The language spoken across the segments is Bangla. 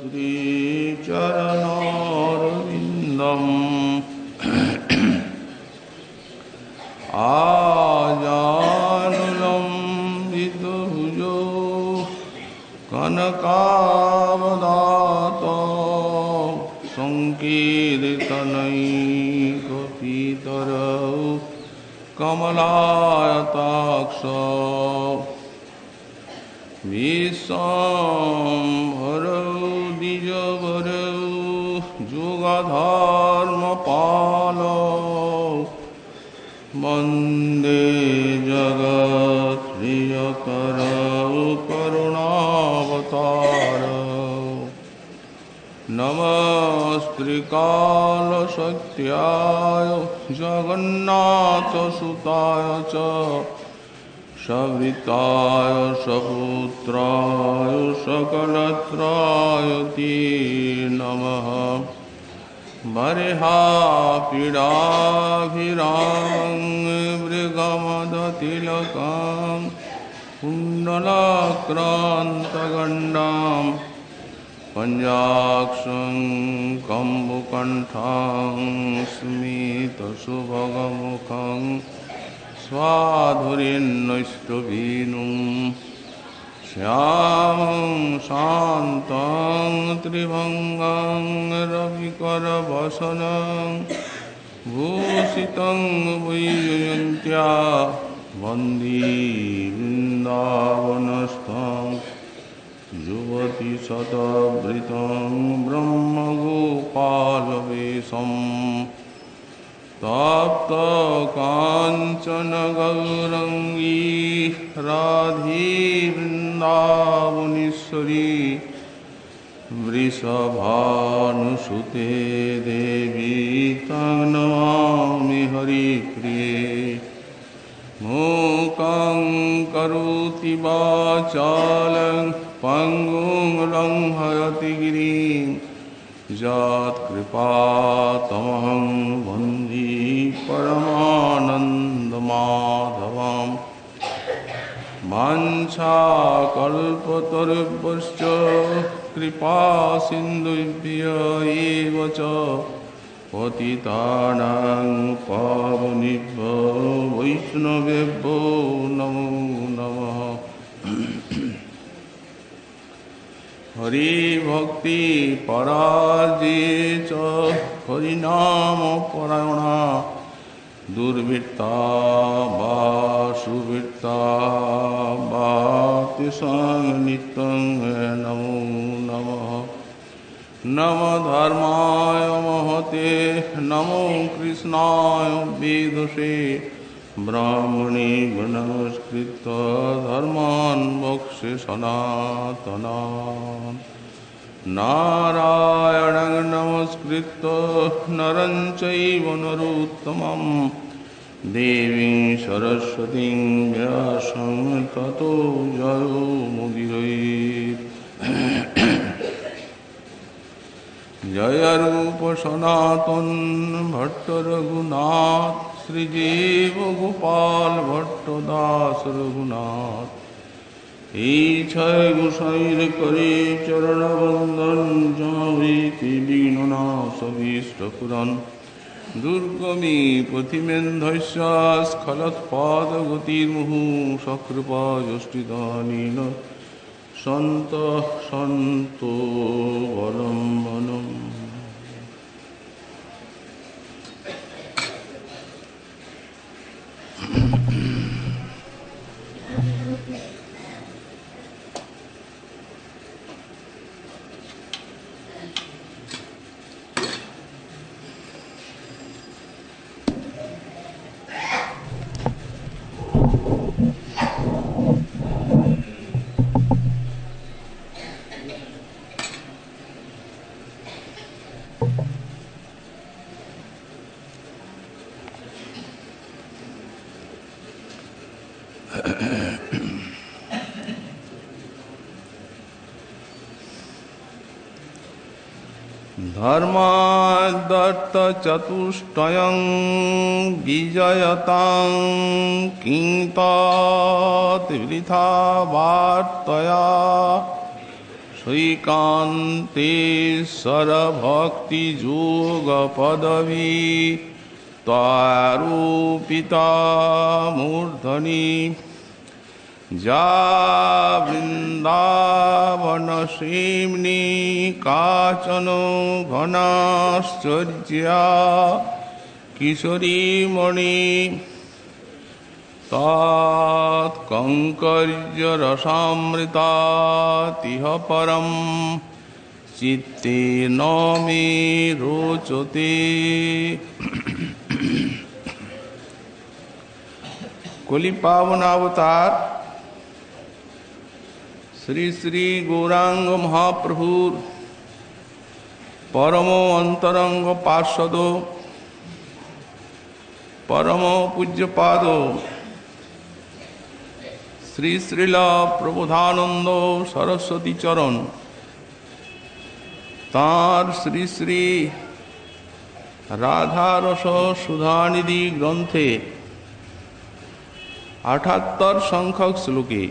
श्रीचरणोरविन्दम् आजानुलम्बितभुजो कनकावदातो संकीर्तनैकपितरौ कमलायताक्षौ विश्वम्भरौ द्विजवरौ जुगधर्मपालौ वन्दे जगत्प्रियकरौ करुणावतारौ नमस्त्रिकालसत्याय जगन्नाथसुताय च सविताय सपुत्राय सकलत्राय ते नमः बर्हापीडाभिरामं मृगमदतिलकं कुण्डलाक्रान्तगण्डां पञ्चाक्षं कम्बुकण्ठं स्मितसुभगमुखं स्वाधुरीन्नष्टवीनुं श्यामं शान्तं त्रिभङ्गं रविकरवसनं भूषितं वैजयन्त्या वन्दे वृन्दावनस्थं युवति शतवृतं ब्रह्मगोपालवेशम् तप्तकाञ्चन गौरङ्गी राधे वृन्दावनेश्वरी वृषभानुसुते देवी तं नमामि हरिप्रिये मूकं करोति वाचालं पङ्गुं लङ्घयति गिरिं यत्कृपातमहं वन्दे परमानन्दमाधवम् वाञ्छाकल्पतरुभ्यश्च कृपासिन्धुभ्य एव च पतितानां पावनेभ्यो वैष्णवेभ्यो नमो नमः। हरिभक्ति पराजे च हरिनामपरायणा दुर्वृत्ता वा सुवृत्ता वा तेषां नित्यं नमो नमः। नमो धर्माय महते नमो कृष्णाय वेदसे ब्राह्मणे नमस्कृत्य धर्मान् मोक्षे सनातनान् नारायणं नमस्कृत्य नरं चैव नरोत्तमं देवीं सरस्वतीं व्यासं ततो जयो मुदिरये। जय रूप सनातन भट्ट रघुनाथ श्रीजीव गोपाल भट्ट दास रघुनाथ छय गोसाईर करे चरण वंदन जाति विघ्ननाश पुराण दुर्गमी पथिमेन्धस्य स्खलत्पादगतिर्मुहु सकृपा यष्टिदानेन सन्तः सन्तो वलम्बनम्। धर्मादर्थचतुष्टयं विजयतां किं तात वृथा वार्तया সৈকান্তেশ্বর ভক্তি যোগ পদবী ত্বরূপিতা মূর্ধনি যা বৃন্দাবন সীম্নি কাচন ঘনাশ্চর্যা কিশোরীমণি তৎকঙ্কর্য রসামৃতাতিহ পরম চিত্তে ন মে রোচতে। কলি পাবনাবতার শ্রী শ্রী গৌরাঙ্গ মহাপ্রভুর পরম অন্তরঙ্গ পার্ষদ পরম পূজ্যপাদ শ্রী শ্রীল প্রবোধানন্দ সরস্বতী চরণ তাঁর শ্রী শ্রী রাধারস সুধানিধি গ্রন্থে ৭৮ সংখ্যক শ্লোকে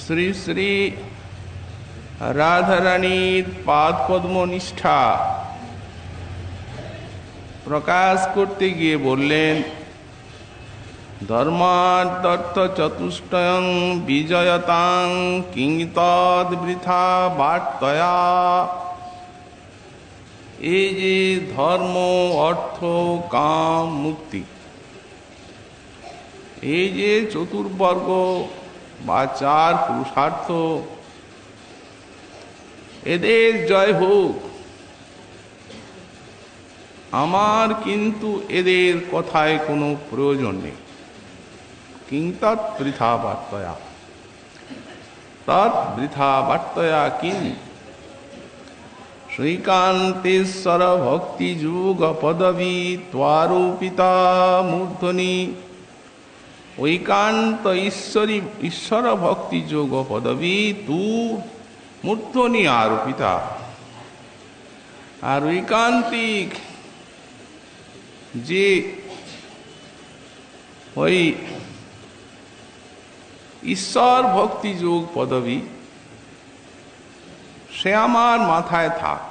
শ্রী শ্রী রাধারানীর পাদপদ্ম নিষ্ঠা প্রকাশ করতে গিয়ে বললেন, ধর্মার্থ চতুষ্টয়ং বিজয়তাং কিং তদ বৃথা বার্তয়া। এই যে ধর্ম, অর্থ, কাম, মুক্তি, এই যে চতুর্বর্গ বা 4 পুরুষার্থ, এদের জয় হোক, আমার কিন্তু এদের কথায় কোনো প্রয়োজন নেই। কিং তৎ বৃথা বার্তয়া, তৎ বৃথা বার্তয়া কিং শ্রীকান্তেশ্বর ভক্তি যুগ পদবী ত্বরূপিতা মূর্ধনি। ঐকান্ত ঈশ্বর ভক্তি যোগ পদবী তু মূর্ধনি আরোপিতা। আর ঐকান্তিক যে ওই ঈশ্বর ভক্তি যোগ পদবী, সে আমার মাথায় থাক।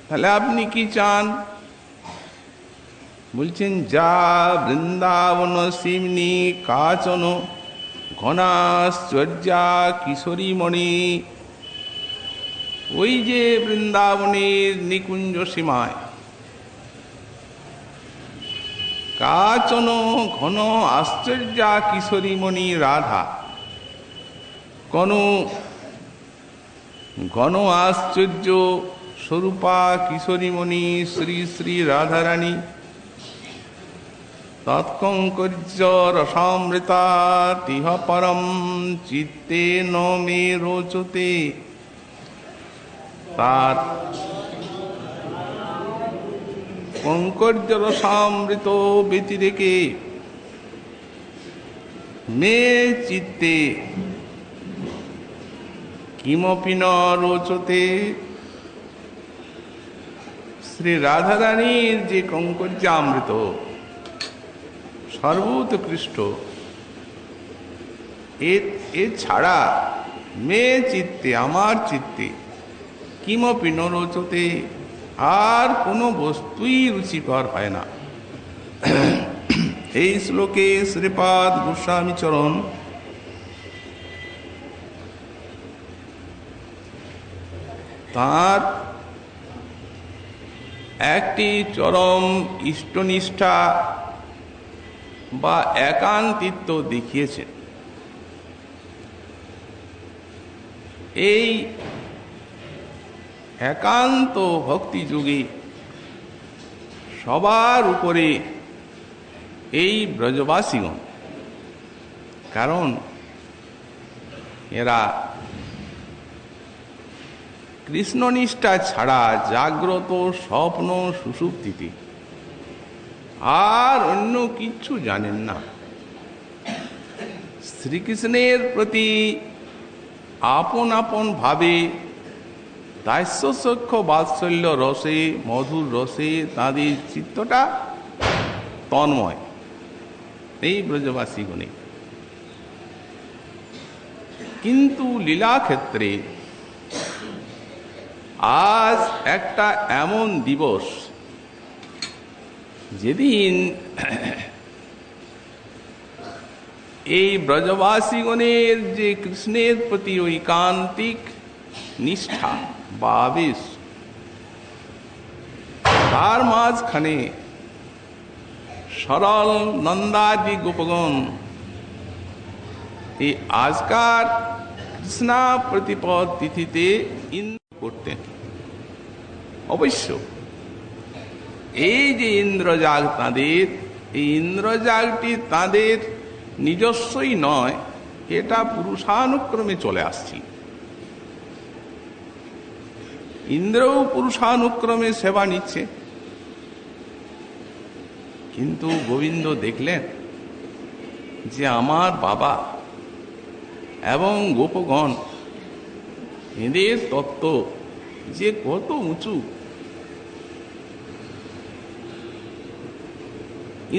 তাহলে আপনি কি চান? বলছেন, যা বৃন্দাবন সীমনি কাচন ঘনাশ্চর্যা কিশোরীমণি। ওই যে বৃন্দাবনের নিকুঞ্জ সীমায় কাচন ঘন আশ্চর্যা কিশোরীমণি রাধা, কোন ঘন আশ্চর্য স্বরূপা কিশোরীমণি শ্রী শ্রী রাধারানী তৎকঙ্কর্য রসামৃতা তিহ পরম চিত্তে ন মে রোচতে। তার কঙ্কর্য রসামৃত ব্যতিরেকে মে চিত্তে কিমপি ন রোচতে। শ্রী রাধারানীর যে কঙ্কর্যামৃত সর্বোৎকৃষ্ট, এ ছাড়া মে চিত্তে আমার চিত্তে কিমপি ন রোচতে, আর কোনো বস্তুই রুচিকর হয় না। এই শ্লোকে শ্রীপাদ গোস্বামী চরণ তাঁর একটি চরম ইষ্টনিষ্ঠা বা একান্তিত্ব দেখিয়েছেন। এই একান্ত ভক্তি যুগে সবার উপরে এই ব্রজবাসীগণ, কারণ এরা কৃষ্ণনিষ্ঠা ছাড়া জাগ্রত স্বপ্ন সুষুপ্তিতে আর অন্য কিছু জানেন না। শ্রীকৃষ্ণের প্রতি আপন আপন ভাবে দাস্যসখ্য বাৎসল্য রসে, মধুর রসে তাদের চিত্তটা তন্ময়। এই ব্রজবাসীগণে কিন্তু লীলা ক্ষেত্রে আজ একটা এমন দিবস যেদিন এই ব্রজবাসীগণের যে কৃষ্ণের প্রতি ঐকান্তিক নিষ্ঠা বা আবেশ, তার মাঝখানে সরল নন্দাদি গোপগণ এই আজকার কৃষ্ণা প্রতিপদ তিথিতে ইন্দ্র করতেন। অবশ্য এই যে ইন্দ্রজাগ তাঁদের, এই ইন্দ্রজাগটি তাঁদের নিজস্বই নয়, এটা পুরুষানুক্রমে চলে আসছিল। ইন্দ্রও পুরুষানুক্রমে সেবা নিচ্ছে, কিন্তু গোবিন্দ দেখলেন যে আমার বাবা এবং গোপগণ এদের তত্ত্ব যে কত উঁচু।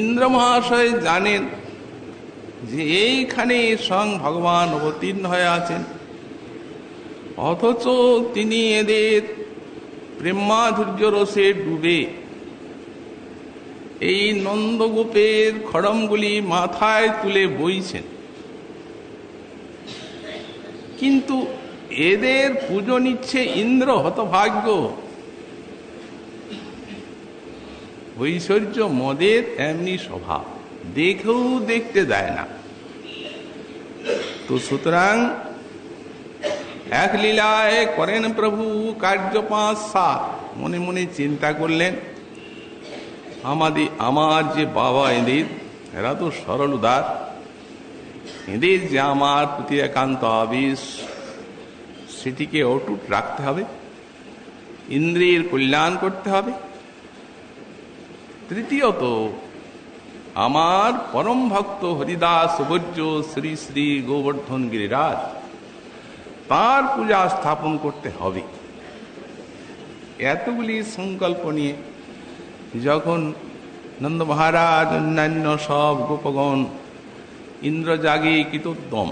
ইন্দ্র মহাশয় জানেন যে এইখানে স্বয়ং ভগবান অবতীর্ণ হয়ে আছেন, অথচ তিনি এদের প্রেমাধুর্য রসে ডুবে এই নন্দগোপের খড়মগুলি মাথায় তুলে বইছেন, কিন্তু এদের পুজো নিচ্ছে ইন্দ্র। হতভাগ্য! ঐশ্বর্য মদের এমনি স্বভাব, দেখেও দেখতে দেয় না। তো সুতরাং এক লীলায় করেন প্রভু কার্য 5-7। মনে মনে চিন্তা করলেন, আমার যে বাবা এদের, এরা তো সরল উদার, এদের যে আমার প্রতি একান্ত আবেশ, সেটিকে অটুট রাখতে হবে, ইন্দ্রিয়ের কল্যাণ করতে হবে। তৃতীয়ত, আমার পরম ভক্ত হরিদাস ভোজ্য শ্রী শ্রী গোবর্ধন গিরিরাজ, তার পূজা স্থাপন করতে হবে। এতগুলি সংকল্প নিয়ে যখন নন্দ মহারাজ অন্যান্য সব গোপগণ ইন্দ্রজাগে কৃতোদ্যম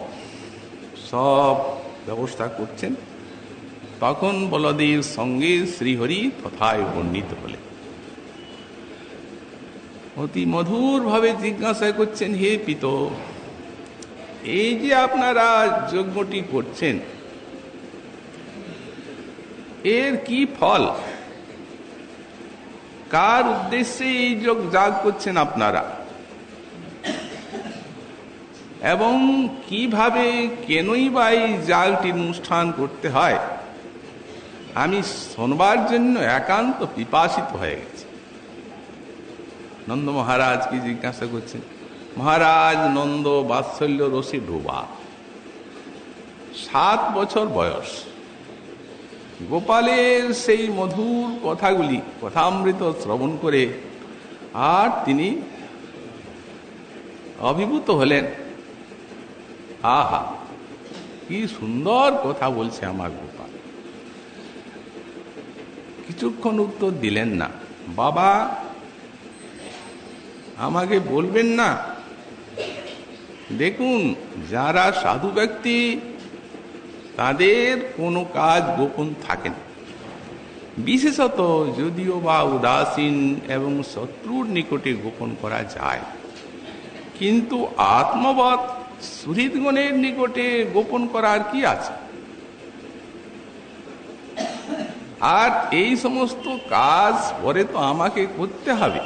সব ব্যবস্থা করছেন, তখন বলদেব সঙ্গে শ্রীহরি তথায় উপনীত হলেন। অতি মধুর ভাবে জিজ্ঞাসা করছেন, হে পিত, এই যে আপনারা যজ্ঞটি করছেন, এর কি ফল? কার উদ্দেশ্যে এই যাগ করছেন আপনারা, এবং কিভাবে কেনই বা এই যাগটির অনুষ্ঠান করতে হয়? আমি শোনবার জন্য একান্ত পিপাসিত হয়ে গেছি। নন্দ মহারাজ কি জিজ্ঞাসা করছেন? মহারাজ নন্দ বাৎসল্য রসে ডোবা, 7 বছর বয়স। গোপালের সেই মধুর কথাগুলি, কথামৃত শ্রবণ করে আর তিনি অভিভূত হলেন। আহা, কি সুন্দর কথা বলছে আমার গোপাল। কিছুক্ষণ উত্তর দিলেন না। বাবা, আমাকে বলবেন না? দেখুন, যারা সাধু ব্যক্তি, তাদের কোনো কাজ গোপন থাকে না, বিশেষত যদিও বা উদাসীন এবং শত্রুর নিকটে গোপন করা যায়, কিন্তু আত্মবৎ সুহৃদগণের নিকটে গোপন করার কি আছে? আর এই সমস্ত কাজ পরে তো আমাকে করতে হবে।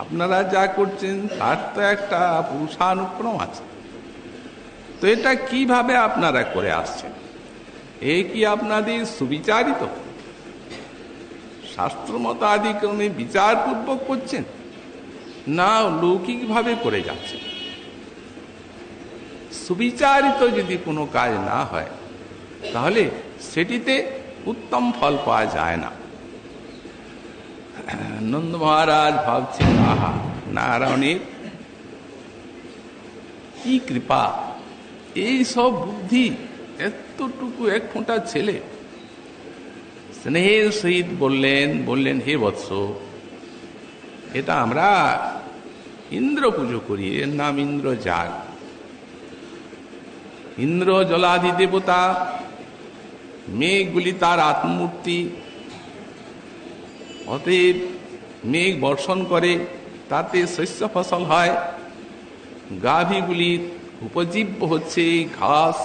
আপনারা যা করছেন তার তো একটা পুরুষানুক্রম আছে। তো এটা কিভাবে আপনারা করে আসছেন? এ কি আপনাদের সুবিচারিত? শাস্ত্রমত আদিক্রমে বিচারপূর্বক করছেন, না লৌকিকভাবে করে যাচ্ছেন? সুবিচারিত যদি কোনো কাজ না হয়, তাহলে সেটিতে উত্তম ফল পাওয়া যায় না। নন্দ মহারাজ ভাবছেন, আহা, নারায়ণের কি কৃপা, এই সব বুদ্ধি এতটুকু এক ফোঁটা ছেলে। স্নেহের সহিত বললেন, হে বৎস, এটা আমরা ইন্দ্র পুজো করি, এর নাম ইন্দ্র যাগ। ইন্দ্র জলাদি দেবতা, মেঘগুলি তার আত্মমূর্তি। অতএব মেঘ বর্ষণ করে, তাতে শস্য ফসল হয়। গাভীগুলির উপজীব্য হচ্ছে ঘাস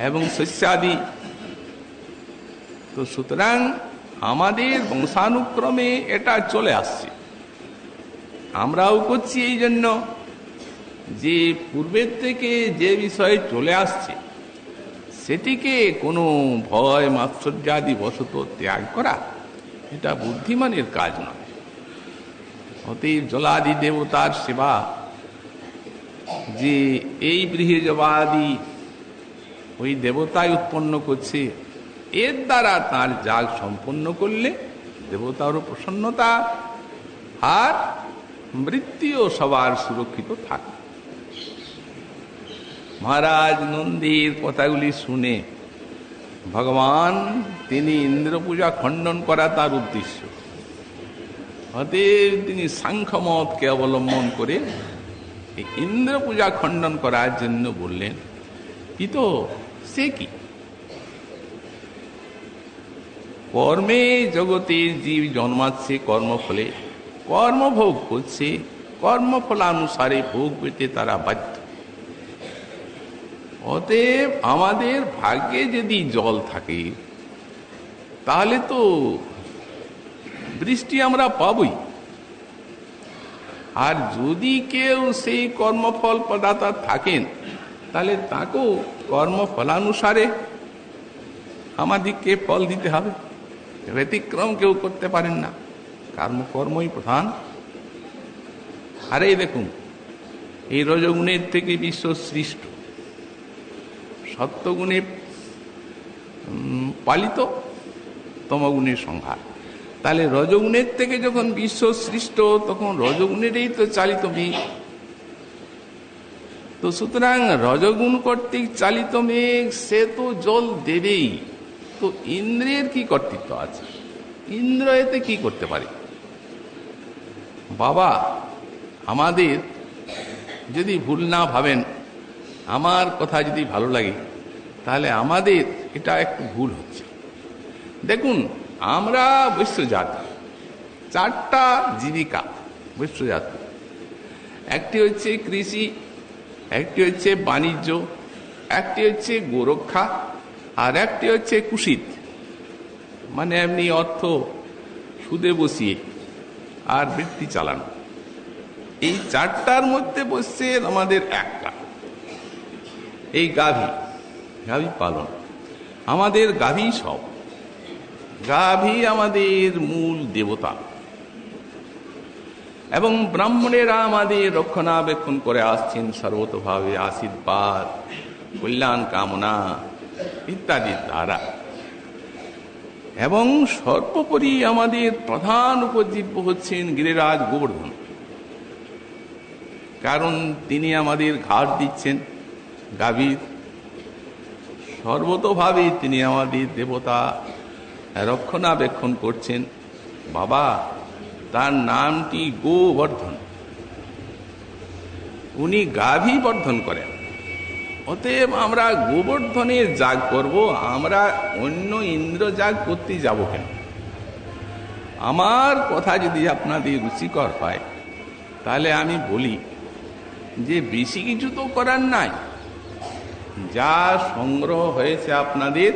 এবং শস্যাদি। তো সুতরাং আমাদের বংশানুক্রমে এটা চলে আসছে, আমরাও করছি। এই জন্য যে পূর্বের থেকে যে বিষয় চলে আসছে সেটিকে কোনো ভয় মাৎসর্যাদি বশত ত্যাগ করা, এটা বুদ্ধিমানের কাজ নয়। অতএব জলাদি দেবতার সেবা, যে এই বৃহজবাদি ওই দেবতাই উৎপন্ন করছে, এর দ্বারা তার যাগ সম্পন্ন করলে দেবতারও প্রসন্নতা, আর মৃত্যুও সবার সুরক্ষিত থাকে। মহারাজ নন্দীর কথাগুলি শুনে ভগবান তিনি ইন্দ্র পূজা খণ্ডন করা তার উদ্দেশ্য। অতএব তিনি সাংখ্যমতকে অবলম্বন করে ইন্দ্র পূজা খণ্ডন করার জন্য বললেন। তো সে কি? কর্মে জগতের জীব জন্মাচ্ছে কর্মফলে, কর্মভোগ করছে, কর্মফলানুসারে ভোগ পেতে তারা বাধ্য। অতএব আমাদের ভাগ্যে যদি জল থাকে তাহলে তো বৃষ্টি আমরা পাবই। আর যদি কেউ সেই কর্মফল প্রদাতা থাকেন তাহলে তাকেও কর্মফলানুসারে আমাদেরকে ফল দিতে হবে, ব্যতিক্রম কেউ করতে পারেন না। কর্মই প্রধান। আরে দেখুন, এই রজগুণের থেকে বিশ্ব সৃষ্ট, সত্যগুণে পালিত, তমগুণের সংহার। তাহলে রজগুণের থেকে যখন বিশ্ব সৃষ্ট তখন রজগুণেরই তো চালিত মেঘ। তো সুতরাং রজগুণ কর্তৃক চালিত মেঘ সে তো জল দেবেই। তো ইন্দ্রের কি কর্তৃত্ব আছে? ইন্দ্র এতে কি করতে পারে? বাবা আমাদের যদি ভুল না ভাবেন, আমার কথা যদি ভালো লাগে, তাহলে আমাদের এটা একটু ভুল হচ্ছে। দেখুন, আমরা বৈশ্য জাতি, চারটা জীবিকা বৈশ্য জাতি। একটি হচ্ছে কৃষি, একটি হচ্ছে বাণিজ্য, একটি হচ্ছে গোরক্ষা, আর একটি হচ্ছে কুশিত, মানে এমনি অর্থ সুদে বসিয়ে আর বৃত্তি চালানো। এই চারটার মধ্যে বসছে আমাদের একটা, এই গাভী পালন। আমাদের গাভী সব, গাভী আমাদের মূল দেবতা, এবং ব্রাহ্মণেরা আমাদের রক্ষণাবেক্ষণ করে আসছেন সর্বতভাবে আশীর্বাদ, কল্যাণ কামনা ইত্যাদির দ্বারা। এবং সর্বোপরি আমাদের প্রধান উপজীব্য হচ্ছেন গিরিরাজ গোবর্ধন, কারণ তিনি আমাদের ঘাট দিচ্ছেন গাভীর। সর্বতভাবে তিনি আমাদের দেবতা, রক্ষণাবেক্ষণ করছেন। বাবা তার নামটি গোবর্ধন, উনি গাভী বর্ধন করেন। অতএব আমরা গোবর্ধনের যাগ করব, আমরা অন্য ইন্দ্র যাগ করতে যাব কেন? আমার কথা যদি আপনাদের রুচিকর হয় তাহলে আমি বলি যে বেশি কিছু তো করার নাই, যা সংগ্রহ হয়েছে আপনাদের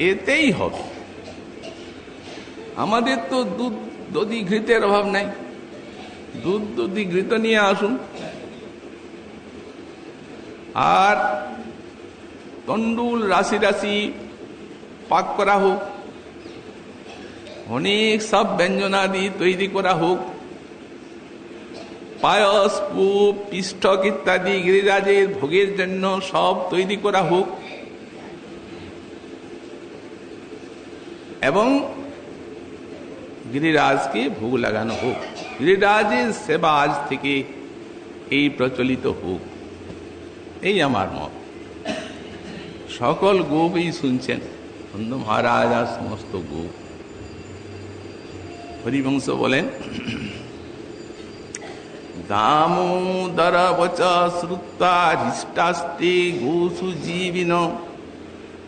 এতেই হবে। আমাদের তো দুধ দধি ঘৃতের অভাব নাই, দুধ দধি ঘৃত নিয়ে আসুন, আর তন্ডুল রাশি রাশি পাক করা হোক, অনেক সব ব্যঞ্জনাদি তৈরি করা হোক, পায়স পুপ পিষ্টক ইত্যাদি গিরিরাজের ভোগের জন্য সব তৈরি করা হোক, এবং গিরিরাজকে ভোগ লাগানো হোক। গিরিরাজের সেবা আজ থেকে এই প্রচলিত হোক, এই আমার মত। সকল গোপই শুনছেন, নন্দ মহারাজ আর সমস্ত গোপ। হরিবংশ বলেন, দামোদর বচ শ্রুত্বা হৃষ্টাস্তে গোসু জীবিন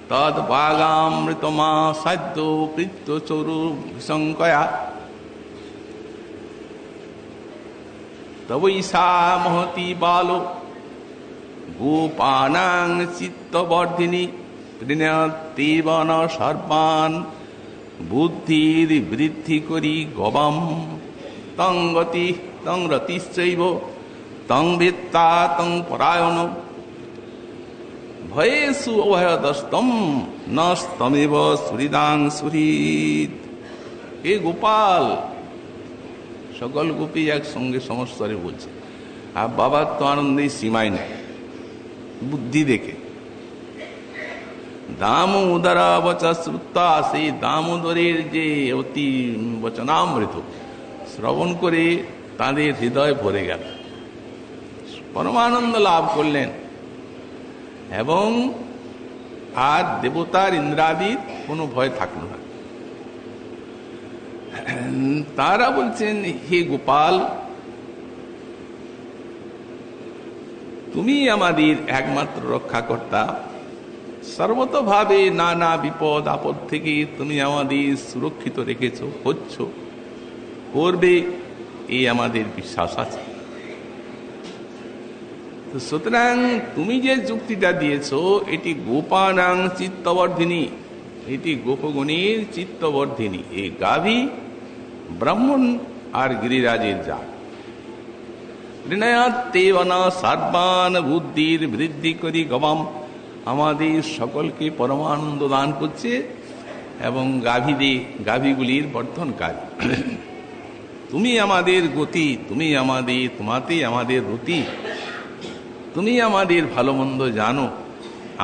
তদ বাগামৃতমা সাধ্য কৃত্য চরু বিশঙ্কয়া তবৈষা মহতি বালো গোপানাং চিত্তবর্ধিনী তৃণতেবন সর্বান বুদ্ধির বৃদ্ধি করি গবাম তং গতি তং রতিশ্চৈব তং বেত্তা তং পরায়ণ ভয়েষু অভয়দস্তম নস্তমেব সুহৃদাং সুহৃদ। হে গোপাল, সকল গোপী একসঙ্গে সমস্বরে বলছে, আর বাবার তো আনন্দে সীমাই নেই বুদ্ধি দেখে। দামোদর বচা শ্রুতা, সেই দামোদরের যে অতি বচনামৃত শ্রবণ করে তাদের হৃদয় ভরে গেল, পরমানন্দ লাভ করলেন এবং আর দেবতার ইন্দ্রাদির কোনো ভয় থাকলো না। তারা বলছেন, হে গোপাল, তুমি আমাদের একমাত্র রক্ষাকর্তা, সর্বতভাবে নানা বিপদ আপদ থেকে তুমি আমাদের সুরক্ষিত রেখেছ, হচ্ছ, করবে, এই আমাদের বিশ্বাস আছে। সুতরাং তুমি যে যুক্তিটা দিয়েছ এটি গোপানাং চিত্তবর্ধিনী, এটি গোপগণের চিত্তবর্ধিনী। এই গাভী ব্রাহ্মণ আর গিরিরাজের জাত। ঋণয়াত্তেবন সর্বান বুদ্ধির বৃদ্ধি করি গবাম, আমাদের সকলকে পরমানন্দ দান করছে এবং গাভীগুলির বর্ধনকারী। তুমি আমাদের গতি, তুমি আমাদের, তোমাতেই আমাদের রতি, তুমি আমাদের ভালো মন্দ জানো,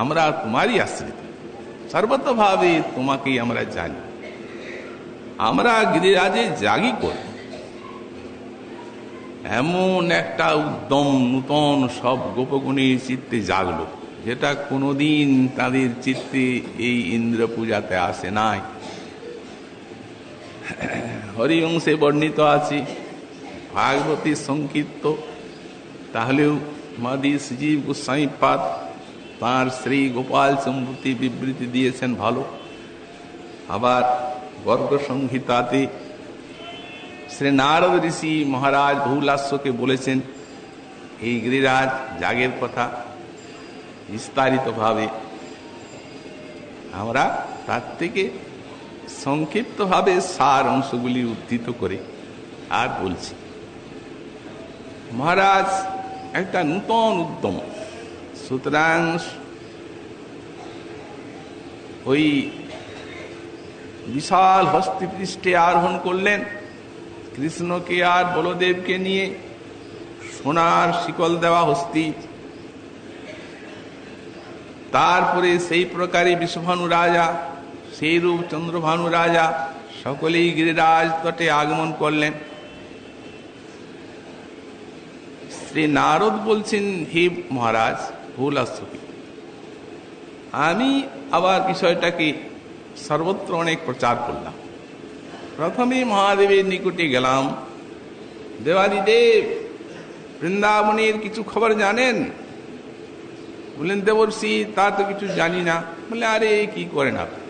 আমরা তোমারই আশ্রিত, সর্বতভাবে তোমাকেই আমরা জানি। আমরা গিরিরাজে জাগি করি, এমন একটা উদ্যম নূতন সব গোপগণের চিত্তে জাগলো, যেটা কোনোদিন তাদের চিত্তে এই ইন্দ্র পূজাতে আসে নাই। হরিবংশে বর্ণিত আছে, ভাগবতী সংকীর্ত, তাহলেও মাদি শ্রীজীব গোস্বামী পাদ তাঁর শ্রী গোপাল সম্ভূতি বিবৃতি দিয়েছেন ভালো। আবার গর্গ সংহিতাতে শ্রী নারদ ঋষি মহারাজ বহুলাস্যকে বলেছেন এই গিরিরাজ যাগের কথা বিস্তারিতভাবে। আমরা তার থেকে সংক্ষিপ্তভাবে সার অংশগুলি উদ্ধৃত করে আর বলছি। মহারাজ একটা নূতন উদ্যম, সুতরাং ওই বিশাল হস্তিপৃষ্ঠে আরোহণ করলেন কৃষ্ণকে আর বলদেবকে নিয়ে। সোনার শিকল দেওয়া হস্তি, তারপরে সেই প্রকারে বিশ্বভানু রাজা, সেই রূপ চন্দ্রভানু রাজা সকলেই গিরিরাজ তটে আগমন করলেন। শ্রী নারদ বলছেন, হে মহারাজ বহুলাস্যকে, আমি আবার বিষয়টাকে সর্বত্র অনেক প্রচার করলাম। প্রথমে মহাদেবের নিকটে গেলাম, দেবাদিদেব বৃন্দাবনের কিছু খবর জানেন? বললেন, দেবর্ষি তা তো কিছু জানি না। বলে, আরে কি করেন আপনি?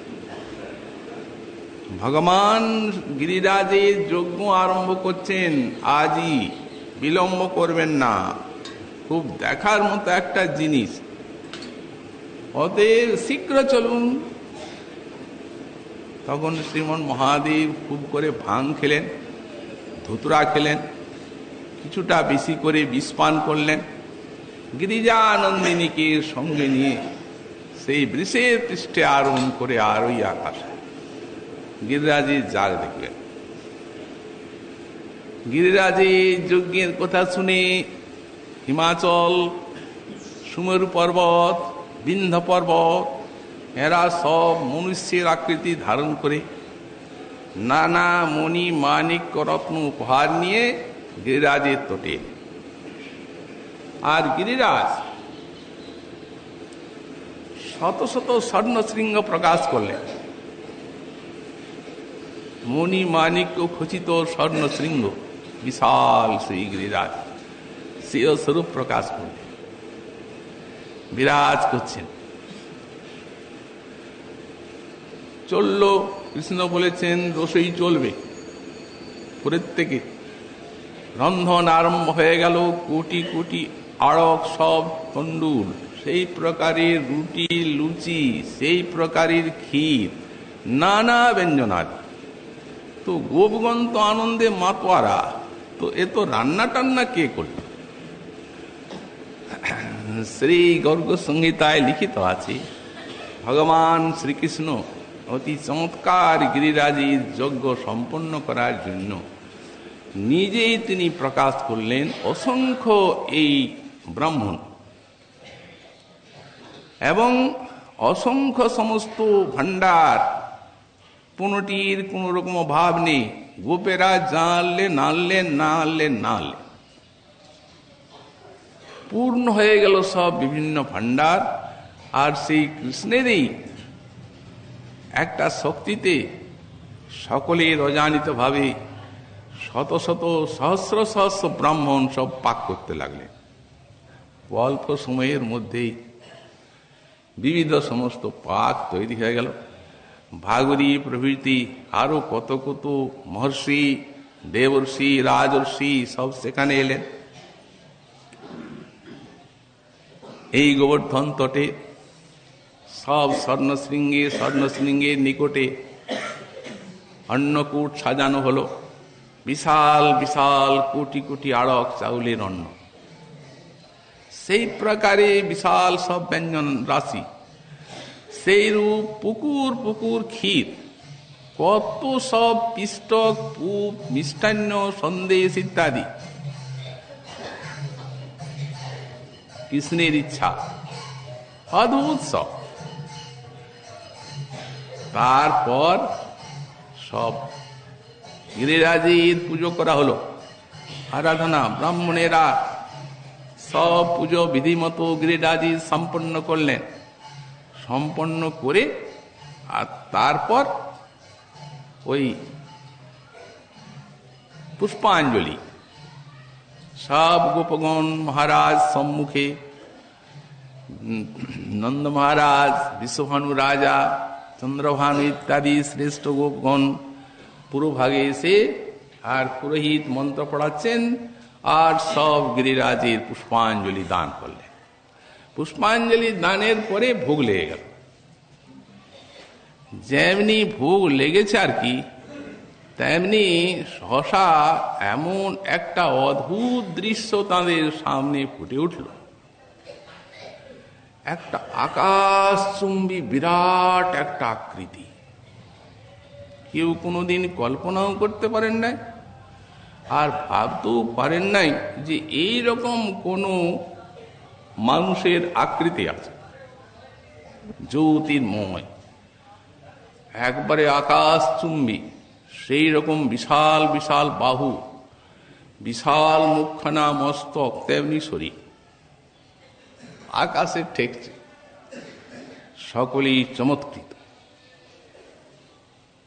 ভগবান গিরিরাজের যজ্ঞ আরম্ভ করছেন আজই, বিলম্ব করবেন না, খুব দেখার মতো একটা জিনিস, অতএব শীঘ্র চলুন। তখন শ্রীমন মহাদেব খুব করে ভাং খেলেন, ধুতুরা খেলেন, কিছুটা বেশি করে বিষপান করলেন। গিরিজানন্দিনীকে সঙ্গে নিয়ে সেই বৃষের পৃষ্ঠে আরোহণ করে আর ওই আকাশে গিরিরাজের জাগ দেখবেন। গিরিরাজের যজ্ঞের কথা শুনে হিমাচল, সুমেরু পর্বত, বিন্ধ্য পর্বত, এরা সব মনুষ্যের আকৃতি ধারণ করে নানা মণি মাণিক্য রত্ন উপহার নিয়ে গিরিরাজের তটে। আর গিরিরাজ শত শত স্বর্ণ শৃঙ্গ প্রকাশ করলেন, মণি মাণিক্য খচিত স্বর্ণ শৃঙ্গ, বিশাল সেই গিরিরাজ। স্বীয় স্বরূপ প্রকাশ করলেন, বিরাজ করছেন। চলল, কৃষ্ণ বলেছেন রসই চলবে, প্রত্যেকে রন্ধন আরম্ভ হয়ে গেল। কোটি কোটি আড়ক, সব তন্ডুল, সেই প্রকারের রুটি লুচি, সেই প্রকারের ক্ষীর, নানা ব্যঞ্জনাদি। তো গোপগণ তো আনন্দে মাতোয়ারা, তো এ তো রান্না টান্না কে করল? শ্রী গর্গ সংহিতায় লিখিত আছে, ভগবান শ্রীকৃষ্ণ অতি চমৎকার গিরিরাজির যজ্ঞ সম্পন্ন করার জন্য নিজেই তিনি প্রকাশ করলেন অসংখ্য এই ব্রাহ্মণ এবং অসংখ্য সমস্ত ভাণ্ডার, কোনটির কোন রকম অভাব নেই। গোপেরা জানলে নাড়লে, নাড়লে নাড়লে পূর্ণ হয়ে গেল সব বিভিন্ন ভাণ্ডার। আর সেই কৃষ্ণেরই একটা শক্তিতে সকলের অজানিত ভাবে শত শত সহস্র সহস্র ব্রাহ্মণ সব পাক করতে লাগলেন। অল্প সময়ের মধ্যেই বিবিধ সমস্ত পাক তৈরি হয়ে গেল। ভাগবতী প্রভৃতি আরো কত কত মহর্ষি, দেবর্ষি, রাজর্ষি সব সেখানে এলেন। এই গোবর্ধন তটে সব স্বর্ণশৃঙ্গের নিকটে অন্নকূট সাজানো হলো। বিশাল বিশাল কোটি কোটি আড়ক চাউলের অন্ন, সেই প্রকারে বিশাল সব ব্যঞ্জন রাশি, সেই রূপ পুকুর পুকুর ক্ষীর, কত সব পিষ্টক, পুপ, মিষ্টান্ন, সন্দেশ ইত্যাদি। কৃষ্ণের ইচ্ছা, অদ্ভুত সব। তারপর সব গিরিরাজের পুজো করা হলো, আরাধনা, ব্রাহ্মণেরা সব পুজো বিধিমতো গিরিরাজি সম্পন্ন করলেন। সম্পন্ন করে আর তারপর ওই পুষ্পাঞ্জলি সব গোপগণ মহারাজ সম্মুখে, নন্দ মহারাজ, বিশ্বভানু রাজা, চন্দ্রভানু ইত্যাদি শ্রেষ্ঠ গোপগণ পুরোভাগে এসে আর পুরোহিত মন্ত্র পড়াচ্ছেন আর সব গিরিরাজের পুষ্পাঞ্জলি দান করলেন। পুষ্পাঞ্জলি দানের পরে ভোগ লেগে গেল। যেমনি ভোগ লেগেছে আর কি, তেমনি সহসা এমন একটা অদ্ভুত দৃশ্য তাদের সামনে ফুটে উঠল। একটা আকাশচুম্বী বিরাট একটা আকৃতি, কেউ কোনোদিন কল্পনাও করতে পারেন নাই আর ভাবতেও পারেন নাই যে এই রকম কোনো মানুষের আকৃতি আছে। জ্যোতির্ময়, একবারে আকাশচুম্বী, সেই রকম বিশাল বিশাল বাহু, বিশাল মুখখানা, মস্তক, তেমনি শরীর, আকাশে ঠেকছে, সকলেই চমৎকৃত।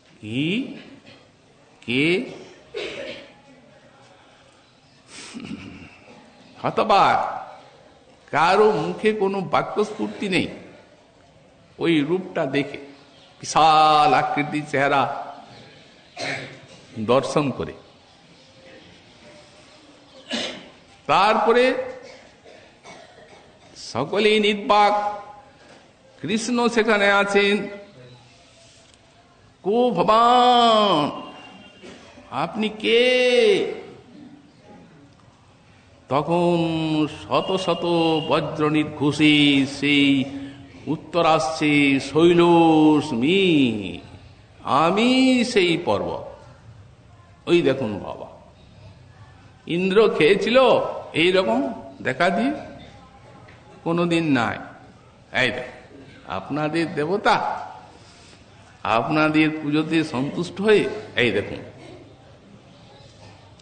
কি কে? হতবাক, কারো মুখে কোনো বাক্যস্ফূর্তি নেই ওই রূপটা দেখে, বিশাল আকৃতি চেহারা দর্শন করে। তারপরে সকলেই নির্বাক, কৃষ্ণ সেখানে আছেন। কো ভগবান, আপনি কে? তখন শত শত বজ্র নির্ঘোষে সেই উত্তর আসছে, শৈলস্মি, আমি সেই পর্বত। ওই দেখুন বাবা, ইন্দ্র খেয়েছিল এইরকম দেখা দিয়ে? কোনোদিন নাই। এই দেখ, আপনাদের দেবতা আপনাদের পুজোতে সন্তুষ্ট হয়ে এই দেখুন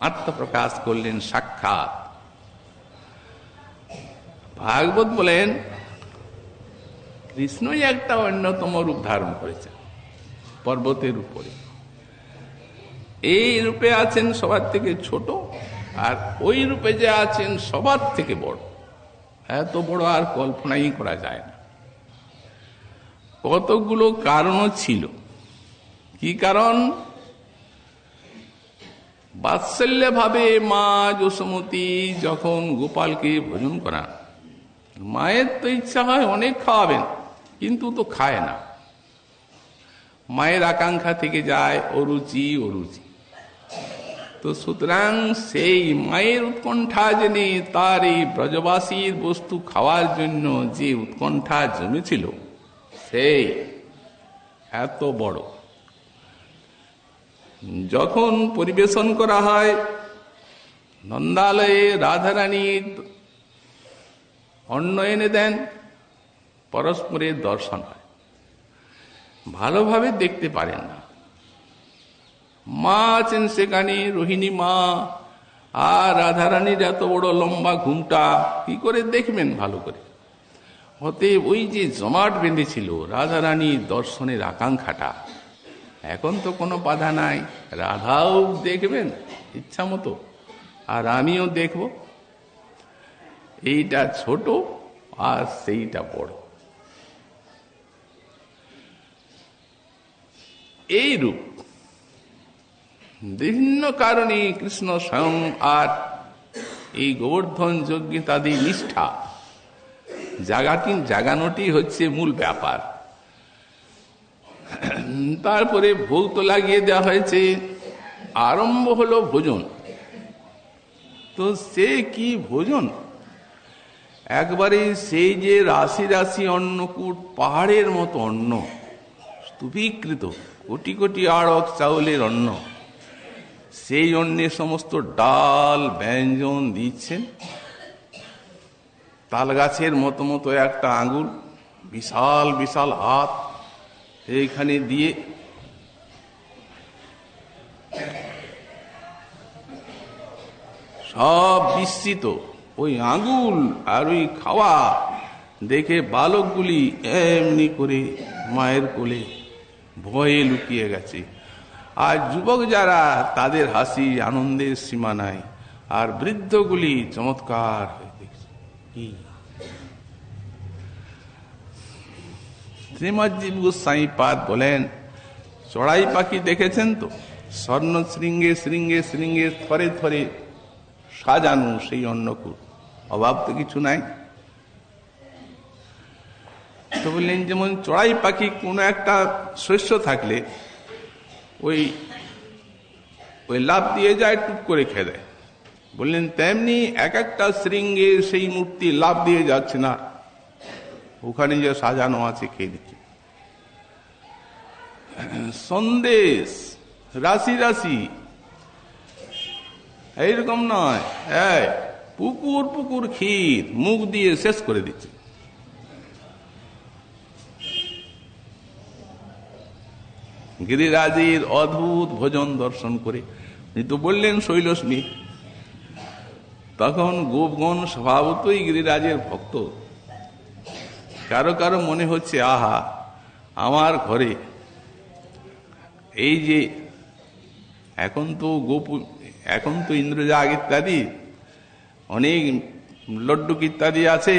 আত্মপ্রকাশ করলেন সাক্ষাৎ। ভাগবত বলেন কৃষ্ণই একটা অন্যতম রূপ ধারণ করেছেন পর্বতের উপরে। এই রূপে আছেন সবার থেকে ছোট আর ওই রূপে যে আছেন সবার থেকে বড়, এত বড় আর কল্পনাই করা যায় না। কতগুলো কারণও ছিল। কি কারণ? বাৎসল্য ভাবে মা যশোমতী যখন গোপালকে ভোজন করান, মায়ের তো ইচ্ছা হয় অনেক খাওয়াবেন, কিন্তু তো খায় না। মায়ের আকাঙ্ক্ষা থেকে যায় অরুচি অরুচি। তো সুতরাং সেই মায়ের উৎকণ্ঠা জেনে তার এই ব্রজবাসীর বস্তু খাওয়ার জন্য যে উৎকণ্ঠা জমেছিল, সেই এত বড়। যখন পরিবেশন করা হয় নন্দালয়ে, রাধারানী অন্ন এনে দেন, পরস্পরের দর্শন হয়, ভালোভাবে দেখতে পারেন না। মা আছেন সেখানে, রোহিণী মা, আর রাধারানীর এত বড় লম্বা ঘুমটা, কি করে দেখবেন ভালো করে? অতএব ওই যে জমাট বেঁধেছিল রাধারানীর দর্শনের আকাঙ্ক্ষাটা, এখন তো কোনো বাধা নাই, রাধাও দেখবেন ইচ্ছা মতো, আর আমিও দেখব। এইটা ছোট আর সেইটা বড়, এই রূপ বিভিন্ন কারণে কৃষ্ণ স্বয়ং আর এই গোবর্ধন যজ্ঞিতাদি নিষ্ঠা জাগানোটি হচ্ছে মূল ব্যাপার। তারপরে ভোগ তো লাগিয়ে দেওয়া হয়েছে, আরম্ভ হলো ভোজন। তো সে কি ভোজন? একবারে সেই যে রাশি রাশি অন্নকূট, পাহাড়ের মতো অন্ন, স্তূপীকৃত কোটি কোটি আড়ক চাউলের অন্ন, সেই অন্নে সমস্ত ডাল ব্যঞ্জন দিচ্ছেন। তাল গাছের মতো মতো একটা আঙুল, বিশাল বিশাল হাত এইখানে দিয়ে সব বিস্তৃত ওই আঙুল আর ওই খাওয়া দেখে বালকগুলি এমনি করে মায়ের কোলে ভয়ে লুকিয়ে গেছে। আর যুবক যারা, তাদের হাসি আনন্দের সীমা নাই, আর বৃদ্ধগুলি চমৎকার হয়ে দেখছে। কি শ্রীমজ্জীব গোস্বাই পাদ বলেন, চড়াই পাখি দেখেছেন তো? স্বর্ণ শৃঙ্গে শৃঙ্গে শৃঙ্গে থরে থরে সাজানো সেই অন্নকূট, অভাব তো কিছু নাই। তো বললেন, যেমন চড়াই পাখি কোনো একটা শস্য থাকলে ওই লাভ দিয়ে যায়, টুক করে খেয়ে দেয়। বললেন তেমনি এক একটা শৃঙ্গে সেই মূর্তি লাভ দিয়ে যাচ্ছে না, ওখানে যে সাজানো আছে খেয়ে দিচ্ছে। সন্দেশ রাশি রাশি, এইরকম নয়, পুকুর পুকুর ক্ষীর মুখ দিয়ে শেষ করে দিচ্ছে। গিরিরাজের অদ্ভুত ভোজন দর্শন করে তো বললেন শৈলস্মী, তখন গোপগণ স্বভাবতই গিরিরাজের ভক্ত। কারো কারো মনে হচ্ছে, আহা, আমার ঘরে এই যে এখন তো ইন্দ্রজাগ ইত্যাদি অনেক লড্ডুক ইত্যাদি আছে,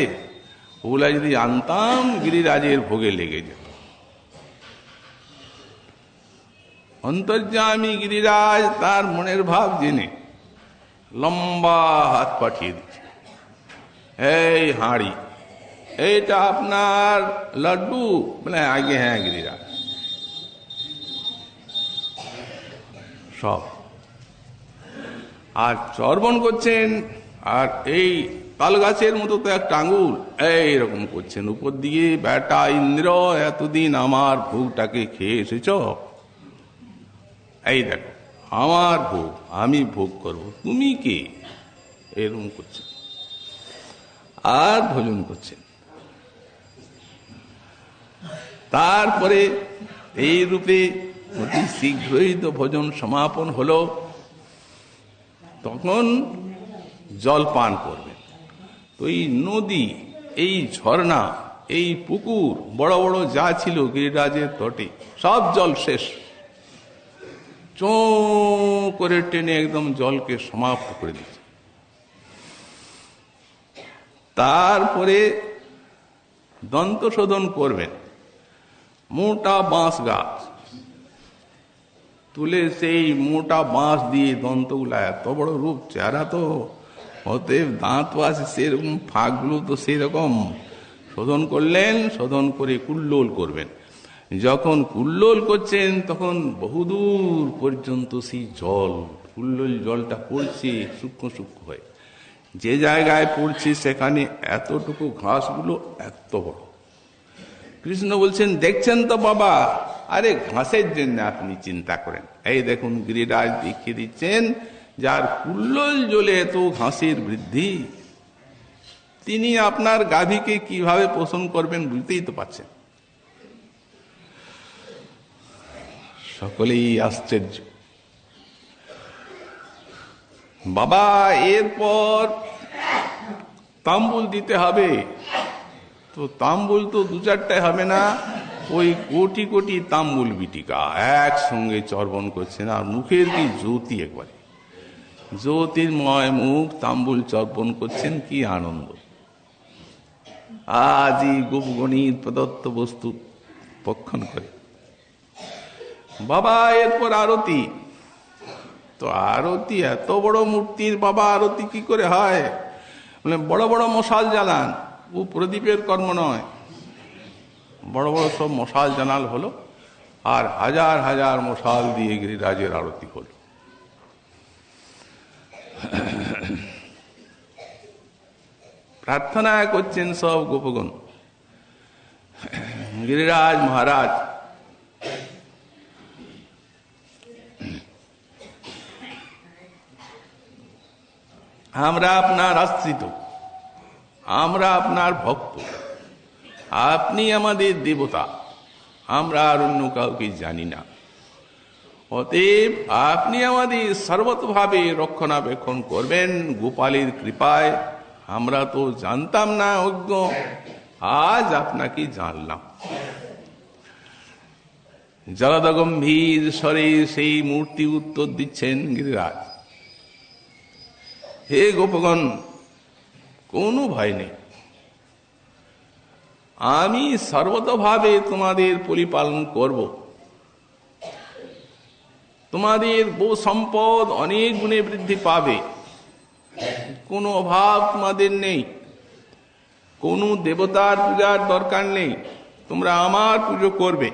ওগুলা যদি আনতাম গিরিরাজের ভোগে লেগে যেত। অন্তর্যামী গিরিরাজ তার মনের ভাব জেনে লম্বা হাত পাঠিয়ে দিচ্ছে, এই হাঁড়ি, এইটা আপনার লাড্ডু? বলে আগে হ্যাঁ গিরিরাজ। সব আর চর্বণ করছেন, আর এই তাল গাছের মতো তো একটা আঙুল এইরকম করছেন উপর দিয়ে, বেটা ইন্দ্র, এতদিন আমার ভোগটাকে খেয়ে এসেছ, এই দেখো আমার ভোগ, আমি ভোগ করব, তুমি কে? এরকম করছেন আর ভোজন করছেন। তারপরে এই রূপে অতি শীঘ্রই তো ভোজন সমাপন হলো। তখন জল পান করবেন। তো এই নদী, এই ঝর্ণা, এই পুকুর বড় বড় যা ছিল গিরিরাজের তটে, সব জল শেষ। চোঁ করে টেনে একদম জলকে সমাপ্ত করে দিচ্ছে। তারপরে দন্ত শোধন করবেন। মোটা বাঁশ গাছ তুলে সেই মোটা বাঁশ দিয়ে দন্তগুলা, এত বড় রূপ, চেহারা তো অতএব দাঁত আছে সেরকম, ফাঁকগুলো তো সেরকম শোধন করলেন। শোধন করে কুল্লোল করবেন। যখন কুল্লোল করছেন তখন বহুদূর পর্যন্ত সেই জল, কুল্লোল জলটা পড়ছে সূক্ষ্ম সূক্ষ্ম হয়ে। যে জায়গায় পড়ছে সেখানে এতটুকু ঘাসগুলো এত বড়। কৃষ্ণ বলছেন, দেখছেন তো বাবা, আরে ঘাসের জন্য আপনি চিন্তা করেন। এই দেখুন গিরিরাজ দেখিয়ে দিচ্ছেন, যার কুল্লোল জলে এত ঘাসের বৃদ্ধি, তিনি আপনার গাভীকে কিভাবে পোষণ করবেন বুঝতেই তো পারছেন। সকলেই আশ্চর্য। বাবা এরপর তাম্বুল দিতে হবে। তো তাম্বুল তো দু চারটায় হবে না, ওই কোটি কোটি তাম্বুল বিটিকা একসঙ্গে চর্বণ করছেন। আর মুখের কি জ্যোতি, একবারে জ্যোতির্ময় মুখ, তাম্বুল চর্বণ করছেন, কি আনন্দ। আজই গোপগণিত প্রদত্ত বস্তু পক্ষণ করে। বাবা এরপর আরতি। তো আরতি, এত বড় মূর্তির বাবা আরতি কি করে হয়? মানে বড় বড় মশাল জ্বালান, ও প্রদীপের কর্ম নয়। বড় বড় সব মশাল জানাল হলো, আর হাজার হাজার মশাল দিয়ে গিরিরাজের আরতি হলো। প্রার্থনা করছেন সব গোপগণ। গিরিরাজ মহারাজ, আমরা আপনার আশ্রিত, আমরা আপনার ভক্ত, আপনি আমাদের দেবতা, আমরা আর অন্য কাউকে জানি না। অতএব আপনি আমাদের সর্বতভাবে রক্ষণাবেক্ষণ করবেন গোপালের কৃপায়। আমরা তো জানতাম না, অজ্ঞ, আজ আপনাকে জানলাম। জলদগম্ভীর স্বরে সেই মূর্তি উত্তর দিচ্ছেন গিরিরাজ, হে গোপগণ, কোনো ভয় নেই, আমি সর্বতভাবে তোমাদের পরিপালন করব। তোমাদের বহু সম্পদ অনেক গুণে বৃদ্ধি পাবে, কোনো অভাব তোমাদের নেই, কোনো দেবতার পূজার দরকার নেই, তোমরা আমার পুজো করবে,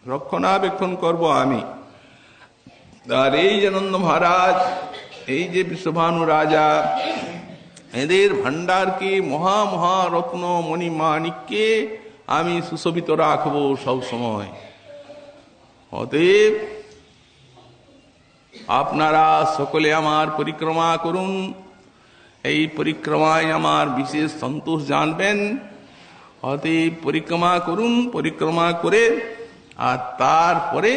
রক্ষণাবেক্ষণ করব আমি। আর এই যে নন্দ মহারাজ, এই যে বিশ্বভানু রাজা, এদের ভান্ডারকে, মহা মহা রত্ন মণিমাণিক্যে আমি সুশোভিত রাখবো সব সময়। অতএব আপনারা সকলে আমার পরিক্রমা করুন, এই পরিক্রমায় আমার বিশেষ সন্তোষ জানবেন। অতএব পরিক্রমা করুন, পরিক্রমা করে আর তারপরে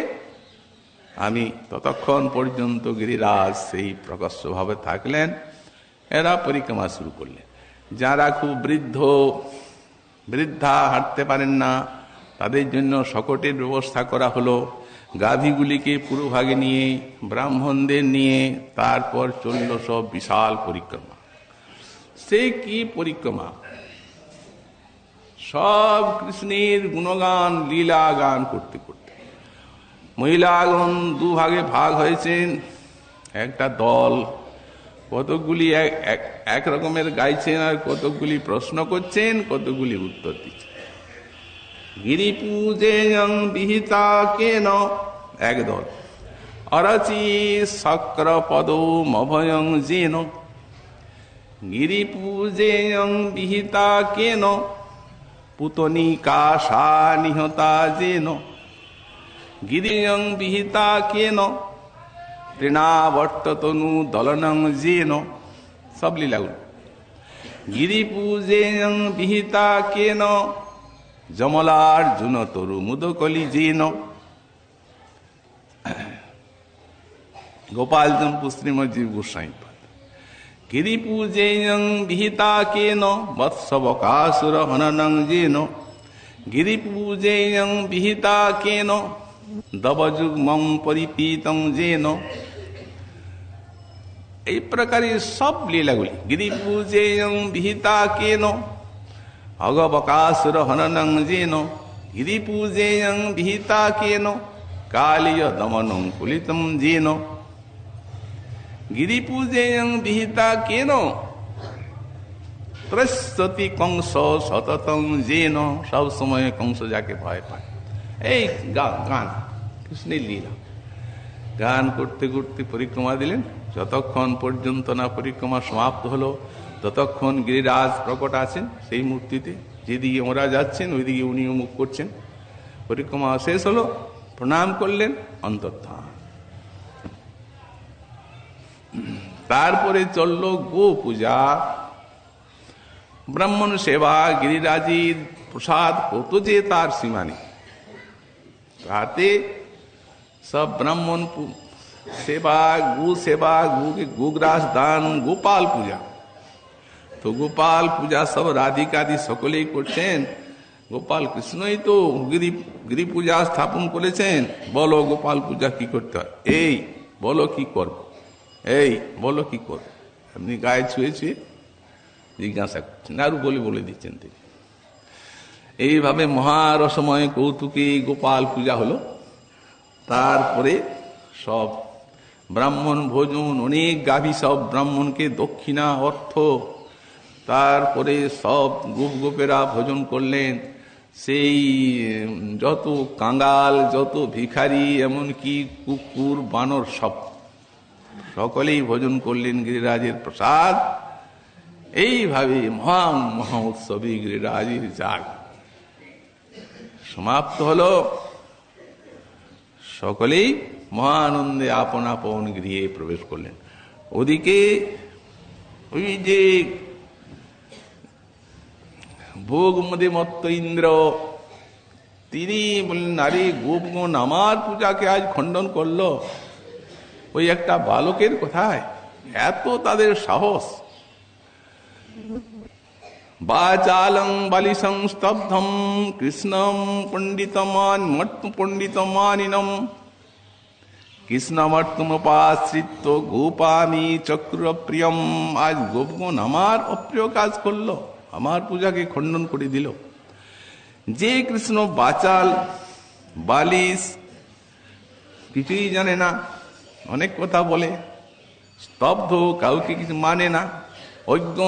আমি, ততক্ষণ পর্যন্ত গিরিরাজ সেই প্রকাশ্যভাবে থাকলেন। এরা পরিক্রমা শুরু করলেন। যারা খুব বৃদ্ধা, হাঁটতে পারেন না, তাদের জন্য শকটের ব্যবস্থা করা হলো। গাভীগুলিকে পুরো ভাগে নিয়ে, ব্রাহ্মণদের নিয়ে তারপর চলল সব বিশাল পরিক্রমা। সেই কি পরিক্রমা! সব কৃষ্ণের গুণগান, লীলা গান করতে করতে মহিলাগণ দুভাগে ভাগ হয়েছেন। একটা দল কতকগুলি এক রকমের গাইছেন, আর কতকগুলি প্রশ্ন করছেন, কতকগুলি উত্তর দিচ্ছেন। গিরিপূজেয়ং বিহিতা কেন, এক দল। অরচি শক্র পদমভয়ং যেন, গিরিপূজেয়ং বিহিতা কেন, পুতনিকা সা নিহতা যেন, গিরিয়ং বিহিতা কেন, তৃণাবর্ততনু দলনং যেন। সব লীলাগুলো। গিরিপূজেয়ং বিহিতা কেন, যমলার্জুন তরু মুদকলি যেন। গোপাল চম্পু শ্রীমজীব গোস্বাই। গিরিপূজেয়ং বিহিতা কেন, বৎসবকাসুর হননং যেন, গিরিপূজেয়ং বিহিতা কেন, দবযুগ্মং পরিপীতং যেন। এই প্রকারে সব লীলাগুলি গিরি পূজেয়ং বিহিতা কেন অগবকাসুর হননং যেন গিরি পূজেয়ং বিহিতা কেন কালীয় দমনং কুলিতম যেন গিরি পূজেয়ং বিহিতা কেন ত্রস্তি কংস সততং যেন, সব সময় কংস যাকে ভয় পায়। এই গান কৃষ্ণের লীলা গান করতে করতে পরিক্রমা দিলেন। যতক্ষণ পর্যন্ত না পরিক্রমা সমাপ্ত হলো ততক্ষণ গিরিরাজ প্রকট আছেন সেই মূর্তিতে। যেদিকে ওরা যাচ্ছেন ওইদিকে উনিও মুখ করছেন। পরিক্রমা শেষ হলো, প্রণাম করলেন, অন্তর্ধান। তারপরে চলল গো পূজা, ব্রাহ্মণ সেবা, গিরিরাজির প্রসাদ কত যে তার সীমা নেই। রাতে সব ব্রাহ্মণ সেবা, গু সেবা, গুকে গোগ্রাস দান, গোপাল পূজা। তো গোপাল পূজা সব রাধিকাদি সকলেই করছেন। গোপাল কৃষ্ণই তো গিরি পূজা স্থাপন করেছেন। বলো গোপাল পূজা কি করতে হয়, এই বলো কি করব, এই বলো কি করব। আপনি গায়ে ছুঁয়ে ছুঁয়ে জিজ্ঞাসা করছেন, আরো বলে দিচ্ছেন তিনি। এইভাবে মহারসময় কৌতুকে গোপাল পূজা হলো। তারপরে সব ব্রাহ্মণ ভোজন, অনেক গাভী সব ব্রাহ্মণকে দক্ষিণা অর্থ। তারপরে সব গোপেরা ভোজন করলেন। সেই যত কাঙ্গাল, যত ভিখারি, এমনকি কুকুর বানর সব সকলেই ভোজন করলেন গিরিরাজের প্রসাদ। এইভাবে মহা উৎসবে গিরিরাজের যাগ সমাপ্ত হলো। সকলেই মহা আনন্দে আপন আপন গৃহে প্রবেশ করলেন। ওদিকে ওই যে ভোগ মদে মত্ত ইন্দ্র, তিনি বললেন, আরে গোপগণ আমার পূজাকে আজ খণ্ডন করলো ওই একটা বালকের কথায়, এত তাদের সাহস। বাচালং বালিসং স্তব্ধম কৃষ্ণম পণ্ডিতমানিনম কৃষ্ণমর্তুমোপাশ্রিত গোপামি চক্র প্রিয়ম। আজ গোপগণ আমার অপ্রিয় কাজ করলো, আমার পূজাকে খণ্ডন করে দিল। যে কৃষ্ণ বাচাল, বালিশ, কিছুই জানে না, অনেক কথা বলে, স্তব্ধ, কাউকে কিছু মানে না, অজ্ঞ,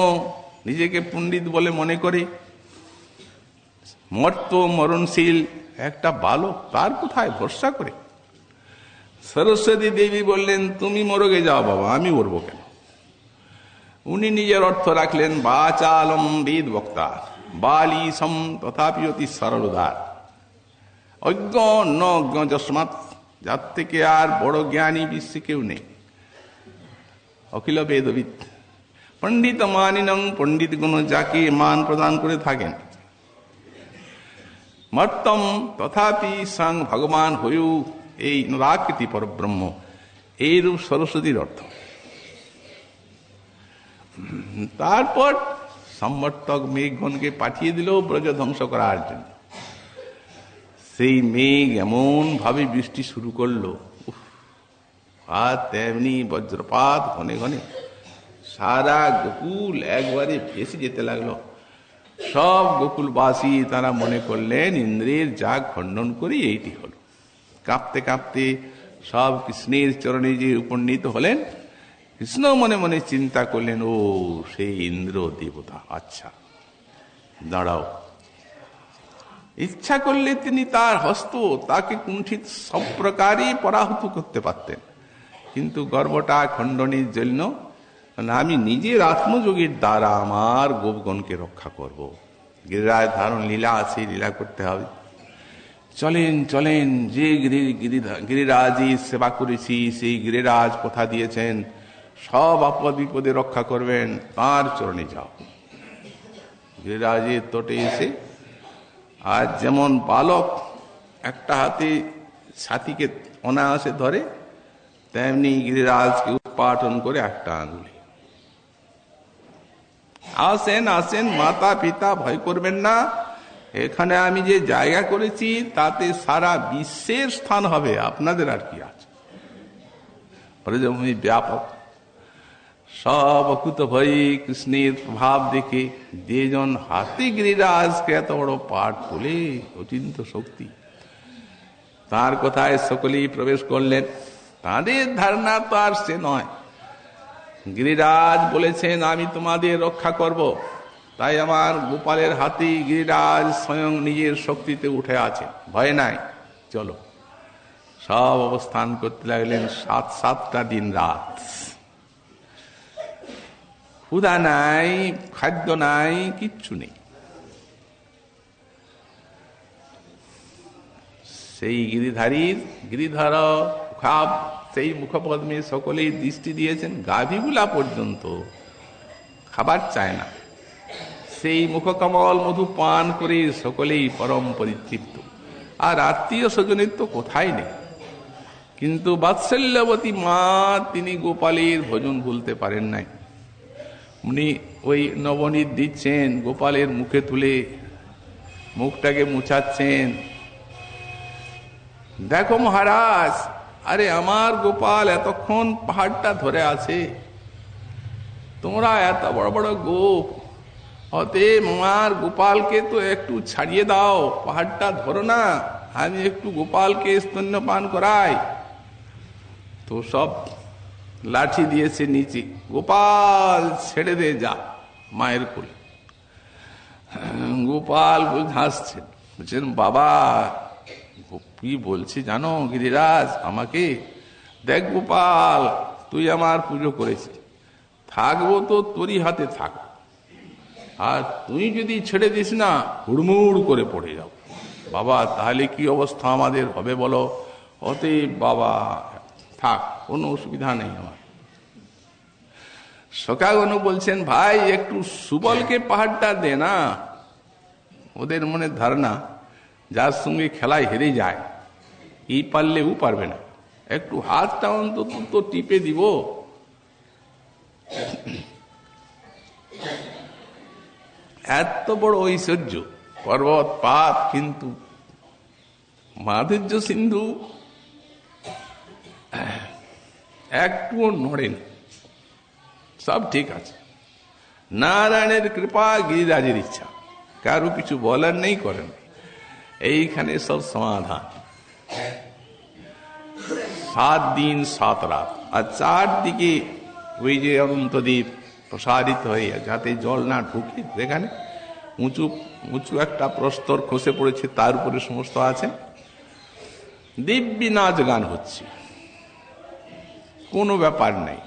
নিজেকে পণ্ডিত বলে মনে করে, মর্ত মরণশীল একটা বালক, তার কোথায় ভরসা করে। সরস্বতী দেবী বললেন, তুমি মরগে যাও বাবা, আমি মরবো কেন। উনি নিজের অর্থ রাখলেন, বাচালম বেদ বক্তা বালিসম তথাপি অতি সরলদার। অজ্ঞ ন অজ্ঞ যস্মাৎ, যার থেকে আর বড় জ্ঞানী বিশ্বে কেউ নেই। অখিল বেদবিদ পণ্ডিত মানিনং, পণ্ডিত গুণ যাকে মান প্রদান করে থাকেন। মর্তম তথাপি সাং ভগবান হয়ু, এই নরাকৃতি পরব্রহ্ম, এইরূপ সরস্বতীর অর্থ। তারপর সম্বর্তক মেঘগণকে পাঠিয়ে দিল ব্রজ ধ্বংস করার জন্য। সেই মেঘ এমন ভাবে বৃষ্টি শুরু করলো, আর তেমনি বজ্রপাত ঘনে ঘনে, সারা গোকুল একবারে ভেসে যেতে লাগলো। সব গোকুলবাসী তারা মনে করলেন ইন্দ্রের যাগ খণ্ডন করে এইটি হলো। কাঁপতে কাঁপতে সব কৃষ্ণের চরণে যে উপনীত হলেন। কৃষ্ণ মনে মনে চিন্তা করলেন, ও সেই ইন্দ্র দেবতা, আচ্ছা দাঁড়াও। ইচ্ছা করলে তিনি তার হস্ত তাকে কুণ্ঠিত সব প্রকারই পরাহত করতে পারতেন, কিন্তু গর্বটা খণ্ডনের জন্য আমি নিজের আত্মযোগের দ্বারা আমার গোপগণকে রক্ষা করব। গিরিরাজ ধারণ লীলা আছে, লীলা করতে হবে। চলেন চলেন, যে গিরিরাজের সেবা করেছি সেই গিরিরাজ কথা দিয়েছেন সব আপদ বিপদে রক্ষা করবেন, তার চরণে যাও। গিরিরাজের তটে এসে আজ যেমন বালক একটা হাতে ছাতিকে অনায়াসে ধরে, তেমনি গিরিরাজকে উৎপাটন করে একটা আঙুলি। আসেন আসেন মাতা পিতা, ভয় করবেন না, এখানে আমি যে জায়গা করেছি তাতে সারা বিশ্বের স্থান হবে, আপনাদের আর কি আছে। ব্রজভূমি ব্যাপক, সব অকুত ভয়ী কৃষ্ণের প্রভাব দেখে যেজন হাতে গিরিরাজকে এত বড় পাঠ তোলে, অচিন্ত শক্তি, তার কথায় সকলেই প্রবেশ করলেন। তাদের ধারণা তো আর সে নয়। গিরিরাজ বলেছেন আমি তোমাদের রক্ষা করব, তাই আমার গোপালের হাতে গিরিরাজ স্বয়ং নিজের শক্তিতে উঠে আছে, ভয় নাই, চলো। সব অবস্থান করতে লাগলেন 7 দিন রাত। ক্ষুধা নাই, খাদ্য নাই, কিচ্ছু নেই। সেই গিরিধর খাপ, সেই মুখপদ্মে সকলেই দৃষ্টি দিয়েছেন। গাভীগুলা পর্যন্ত খাবার চায় না, সেই মুখকমল মধু পান করে সকলেই পরম পরিতৃপ্ত। আর আত্মীয় স্বজনের তো কোথায় নেই, কিন্তু বাৎসল্যবতী মা তিনি গোপালের ভোজন ভুলতে পারেন নাই। উনি ওই নবনীত দিচ্ছেন, গোপালের মুখে তুলে মুখটাকে মুছাচ্ছেন। দেখো মহারাজ, আরে আমার গোপাল এতক্ষণ পাহাড়টা ধরে আছে, তোমরা এত বড় বড় গোপ, অতএব আমার গোপালকে তো একটু ছাড়িয়ে দাও, পাহাড়টা ধরো না, আমি একটু গোপালকে স্তন্যপান করাই। তো সব লাঠি দিয়েছে নিচে, গোপাল ছেড়ে দে যা মায়ের কোলে। গোপাল হাসছেন, বলছেন বাবা কি বলছি জানো গিরিরাজ আমাকে? দেখ গোপাল, তুই আমার পুজো করেছিস, থাকবো তো তোরই হাতে থাক, আর তুই যদি ছেড়ে দিস না হুড়মুড় করে পড়ে যাও বাবা, তাহলে কি অবস্থা আমাদের হবে বলো? অতএব বাবা থাক, কোনো অসুবিধা নেই আমার। শকাগণু বলছেন ভাই একটু সুবলকে পাহাড়টা দে না। ওদের মনে ধারণা যার সঙ্গে খেলায় হেরে যায়, এই পারলে ও পারবে না, একটু হাতটা অন্তত তো টিপে দিব। এত বড় ঐশ্বর্য, পর্বত পাত, কিন্তু মাধুর্য সিন্ধু একটুও নড়েন, সব ঠিক আছে। নারায়ণের কৃপা, গিরিরাজের ইচ্ছা, কারো কিছু বলার নেই, করেন। এইখানে সব সমাধান। 7 দিন 7 রাত, আর 4 দিকে ওই যে অনন্তদ্বীপ প্রসারিত হয়ে, যাতে জল না ঢুকে, যেখানে উঁচু উঁচু একটা প্রস্তর খসে পড়েছে, তার উপরে সমস্ত আছে। দিব্যি নাচ গান হচ্ছে, কোনো ব্যাপার নেই।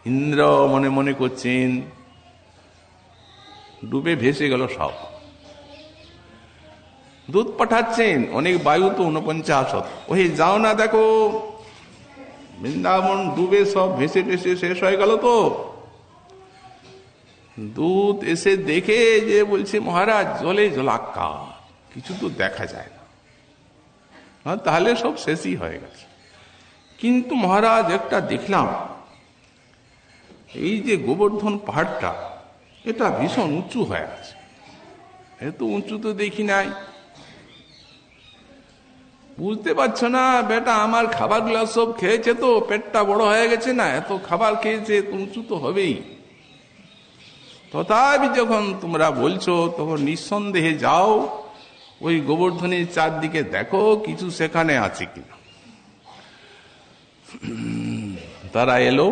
ইন্দ্র মনে মনে করছেন ডুবে ভেসে গেল সব। দুধ পাঠাচ্ছেন, অনেক বায়ু তো 49, ওই যাও না দেখো বৃন্দাবন ডুবে সব ভেসে ভেসে শেষ হয়ে গেল। তো দুধ এসে দেখে যে বলছে মহারাজ জলে জলাকার, কিছু তো দেখা যায় না, তাহলে সব শেষই হয়ে গেছে। কিন্তু মহারাজ একটা দেখলাম, এই যে গোবর্ধন পাহাড়টা, এটা ভীষণ উঁচু হয়ে আছে, এত উঁচু তো দেখি নাই। বুঝতে পারছো না বেটা, আমার খাবারগুলো সব খেয়েছে তো পেটটা বড় হয়ে গেছে না, এত খাবার খেয়েছে, উঁচু তো হবেই। তথাপি যখন তোমরা বলছো, তখন নিঃসন্দেহে যাও ওই গোবর্ধনের চারদিকে দেখো কিছু সেখানে আছে কিনা। তারা এলো,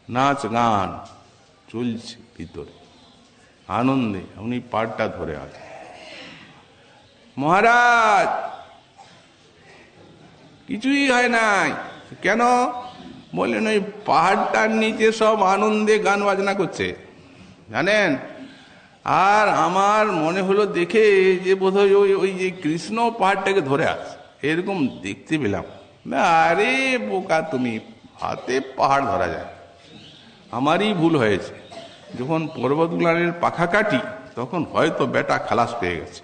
নাচ গান চলছে ভিতরে, আনন্দে উনি পাড়টা ধরে আছে। মহারাজ কিছুই হয় নাই। কেন বললেন? ওই পাহাড়টার নিচে সব আনন্দে গান বাজনা করছে, জানেন। আর আমার মনে হলো দেখে যে বোধহয় ওই যে কৃষ্ণ পাহাড়টাকে ধরে আছে, এরকম দেখতে পেলাম। আরে বোকা তুমি, হাতে পাহাড় ধরা যায়। আমারই ভুল হয়েছে, যখন পর্বতগুলানের পাখা কাটি তখন হয়তো বেটা খালাস পেয়ে গেছে,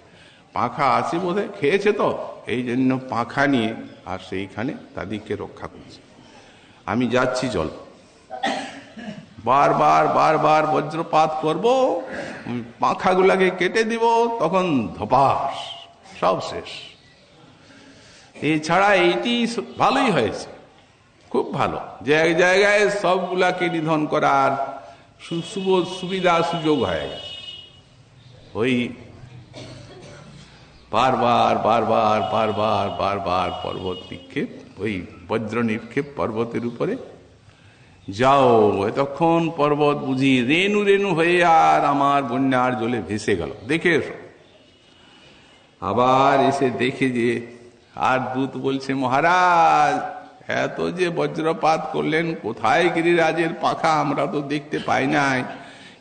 পাখা আছে বোধহয়, খেয়েছে তো, এই জন্য পাখা নিয়ে আর সেইখানে তাদেরকে রক্ষা করছে। আমি যাচ্ছি, চল। বারবার বারবার বজ্রপাত করব, পাখাগুলাকে কেটে দিব, তখন ধপাস সব শেষ। এছাড়া এইটি ভালোই হয়েছে, খুব ভালো যে এক জায়গায় সবগুলাকে নিধন করার সুবিধা সুযোগ হয়ে গেছে। ওই বারবার বারবার বারবার বারবার পর্বত নিক্ষেপ, ওই বজ্র নিক্ষেপ পর্বতের উপরে, যাও এতক্ষণ পর্বত বুঝি রেণু রেণু হয়ে আর আমার বন্যার জলে ভেসে গেল, দেখে এসো। আবার এসে দেখে যে আর দূত বলছে, মহারাজ এত যে বজ্রপাত করলেন, কোথায় গিরিরাজের পাখা আমরা তো দেখতে পাই নাই,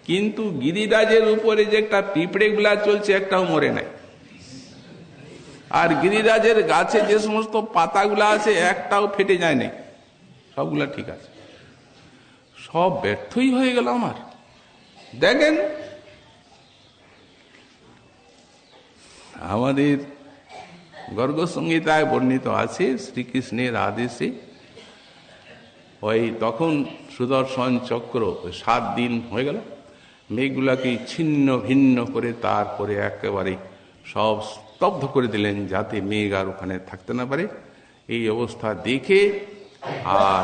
কিন্তু গিরিরাজের উপরে যে একটা পিঁপড়ে গুলা চলছে একটাও মরে নাই, আর গিরিরাজের গাছে যে সমস্ত পাতাগুলা আছে একটাও ফেটে যায় নাই, সবগুলা ঠিক আছে। সব ব্যর্থই হয়ে গেল আমার। দেখেন আমাদের গর্গ সংহিতায় বর্ণিত আছে, শ্রীকৃষ্ণের আদেশে ওই তখন সুদর্শন চক্র 7 দিন হয়ে গেল, মেঘগুলাকে ছিন্ন ভিন্ন করে তারপরে একেবারে সব স্তব্ধ করে দিলেন, যাতে মেঘ আর ওখানে থাকতে না পারে। এই অবস্থা দেখে আর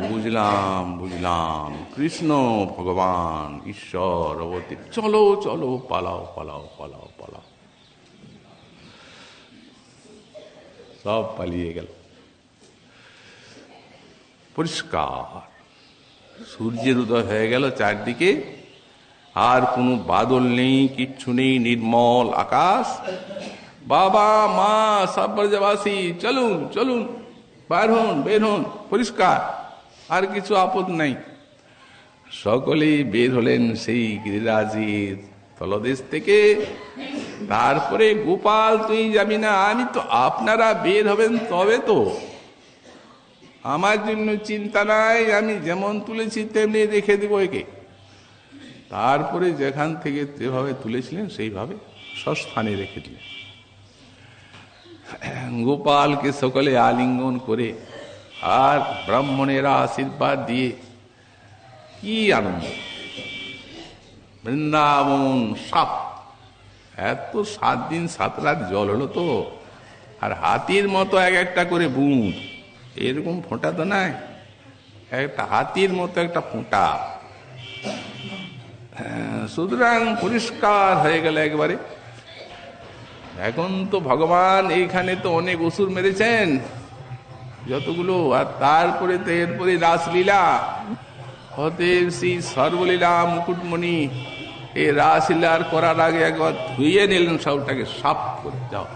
বুঝলাম বুঝলাম কৃষ্ণ ভগবান ঈশ্বর অবতীর, চলো চলো পালাও পালাও পালাও পালাও, সব পালিয়ে গেল। পরিষ্কার সূর্যের উদয় হয়ে গেল চারদিকে, আর কোনো বাদল নেই, কিচ্ছু নেই, নির্মল আকাশ। বাবা মা সব ব্রজবাসী চলুন চলুন, বের হন, পরিষ্কার, আর কিছু আপদ নাই। সকলেই বের হলেন সেই গিরিরাজের তলদেশ থেকে। তারপরে গোপাল তুই যাবি না, আমি তো, আপনারা বের হবেন তবে তো, আমার জন্য চিন্তা নাই, আমি যেমন তুলেছি তেমনি রেখে দেব একে। তারপরে যেখান থেকে যেভাবে তুলেছিলেন সেইভাবে সস্থানে রেখে দিলেন। গোপালকে সকলে আলিঙ্গন করে আর ব্রাহ্মণেরা আশীর্বাদ দিয়ে কি আনন্দ, বৃন্দাবন সাপ। এত 7 দিন 7 রাত জল হলো তো, আর হাতির মতো এক একটা করে বুঁদ, এরকম ফোঁটা তো নাই, একটা হাতির মতো একটা ফোঁটা। সুতরাং পরিষ্কার হয়ে গেল একবারে। এখন তো ভগবান এইখানে তো অনেক অসুর মেরেছেন যতগুলো, আর তারপরে তো এরপরে রাসলীলা হতে সেই সর্বলীলা মুকুটমণি এই রাসলীলার করার আগে একবার ধুইয়ে নিলেন সবটাকে সাফ করে, যাও,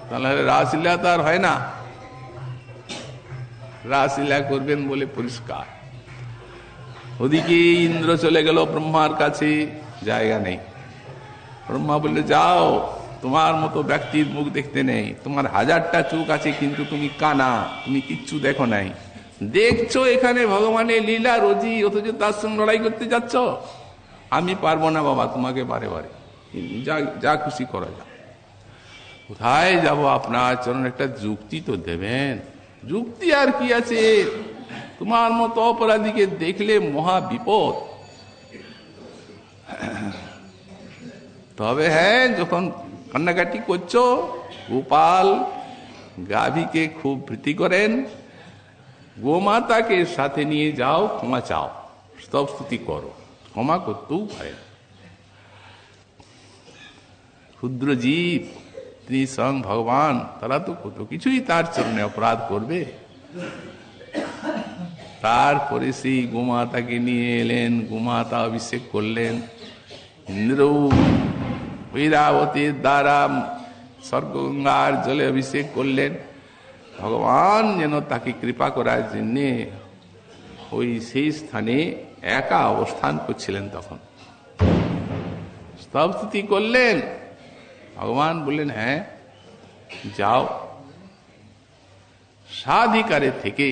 তাহলে রাসলীলা তো আর হয় না। রাসলীলা করবেন বলে পরিষ্কার। ওদিকে ইন্দ্র চলে গেল ব্রহ্মার কাছে, জায়গা নেই। ব্রহ্মা বললে, যাও, তোমার মতো ব্যক্তির মুখ দেখতে নেই, তোমার 1000টা চোখ আছে কিন্তু তুমি কানা, তুমি কিচ্ছু দেখো নাই। দেখছো এখানে ভগবানের লীলা রোজি, অথচ তার সঙ্গে লড়াই করতে যাচ্ছ। আমি পারবো না বাবা, তোমাকে বারে বারে যা খুশি করা যাক। কোথায় যাব, আপনার চরণ একটা যুক্তি তো দেবেন। যুক্তি আর কি আছে, তোমার মতো অপরাধীকে দেখলে মহা বিপদ। তবে হ্যাঁ, যখন কান্নাকাটি করছো, গোপাল গাভীকে খুব প্রীতি করেন, গোমাতাকে সাথে নিয়ে যাও, ক্ষমা চাও, স্তব স্তুতি করো, ক্ষমা করতেও পারে। ক্ষুদ্র জীব, তিনি স্বয়ং ভগবান, তারা তো কত কিছুই তার চরণে অপরাধ করবে। তারপরে সেই গোমাতাকে নিয়ে এলেন, গোমাতা অভিষেক করলেন। ইন্দ্র ঐরাবতীর দ্বারা স্বর্গগঙ্গার জলে অভিষেক করলেন। ভগবান যেন তাকে কৃপা করার জন্য ওই সেই স্থানে একা অবস্থান করছিলেন। তখন স্তব স্তুতি করলেন। ভগবান বললেন, হ্যাঁ যাও, স্বাধিকারে থেকে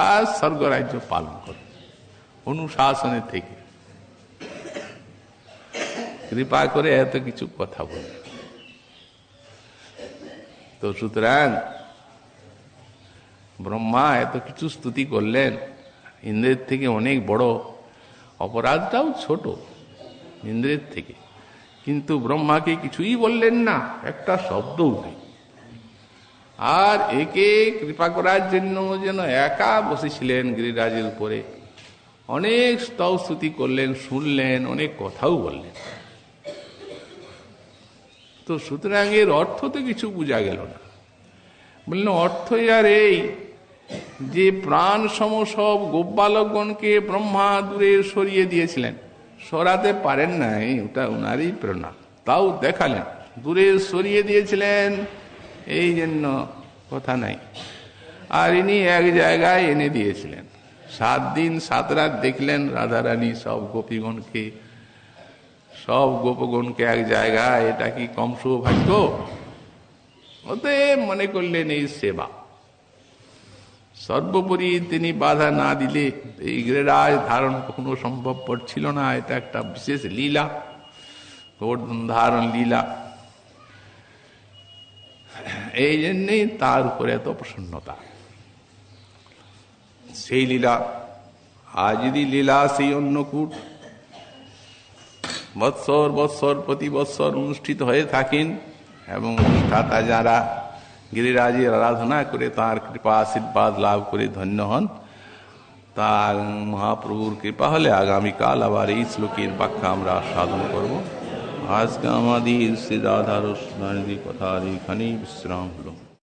আর স্বর্গরাজ্য পালন করো, অনুশাসনে থেকে। কৃপা করে এত কিছু কথা বলে। তো সুতরাং ব্রহ্মা এত কিছু স্তুতি করলেন, ইন্দ্রের থেকে অনেক বড়, অপরাধটাও ছোট ইন্দ্রের থেকে, কিন্তু ব্রহ্মাকে কিছুই বললেন না, একটা শব্দও নেই। আর একে কৃপা করার জন্য যেন একা বসেছিলেন গিরিরাজের উপরে, অনেক স্তব স্তুতি করলেন, শুনলেন, অনেক কথাও বললেন। তো সুতরাং এর অর্থ তো কিছু বোঝা গেল না। বললেন অর্থই আর এই যে প্রাণ সম সব গোপালকগণকে ব্রহ্মা দূরে সরিয়ে দিয়েছিলেন, সরাতে পারেন নাই, ওটা ওনারই প্রেরণা, তাও দেখালেন, দূরে সরিয়ে দিয়েছিলেন, এই জন্য কথা নাই। আর ইনি এক জায়গায় এনে দিয়েছিলেন, 7 দিন 7 রাত দেখলেন রাধারানী সব গোপীগণকে, সব গোপগণকে এক জায়গায়, এটা কি কম সৌভাগ্য? ওতে মনে করলেন এই সেবা। সর্বোপরি তিনি বাধা না দিলে এই গিরিরাজ ধারণ কখনো সম্ভবপর ছিল না। এটা একটা বিশেষ লীলা, গোবর্ধন ধারণ লীলা। এই জন্যই তার উপরে এত প্রসন্নতা। সেই লীলা আজই লীলা, সেই অন্নকূট বৎসর বৎসর প্রতি বৎসর অনুষ্ঠিত হয়ে থাকেন, এবং অনুষ্ঠাতা যারা গিরিরাজের আরাধনা করে তার কৃপা আশীর্বাদ লাভ করে ধন্য হন, তার মহাপ্রভুর কৃপা হলে আগামীকাল আবার এই শ্লোকের ব্যাখ্যা আমরা সাধন করব। আজকে আমাদের শ্রী রাধার কথার এখানেই বিশ্রাম হলো।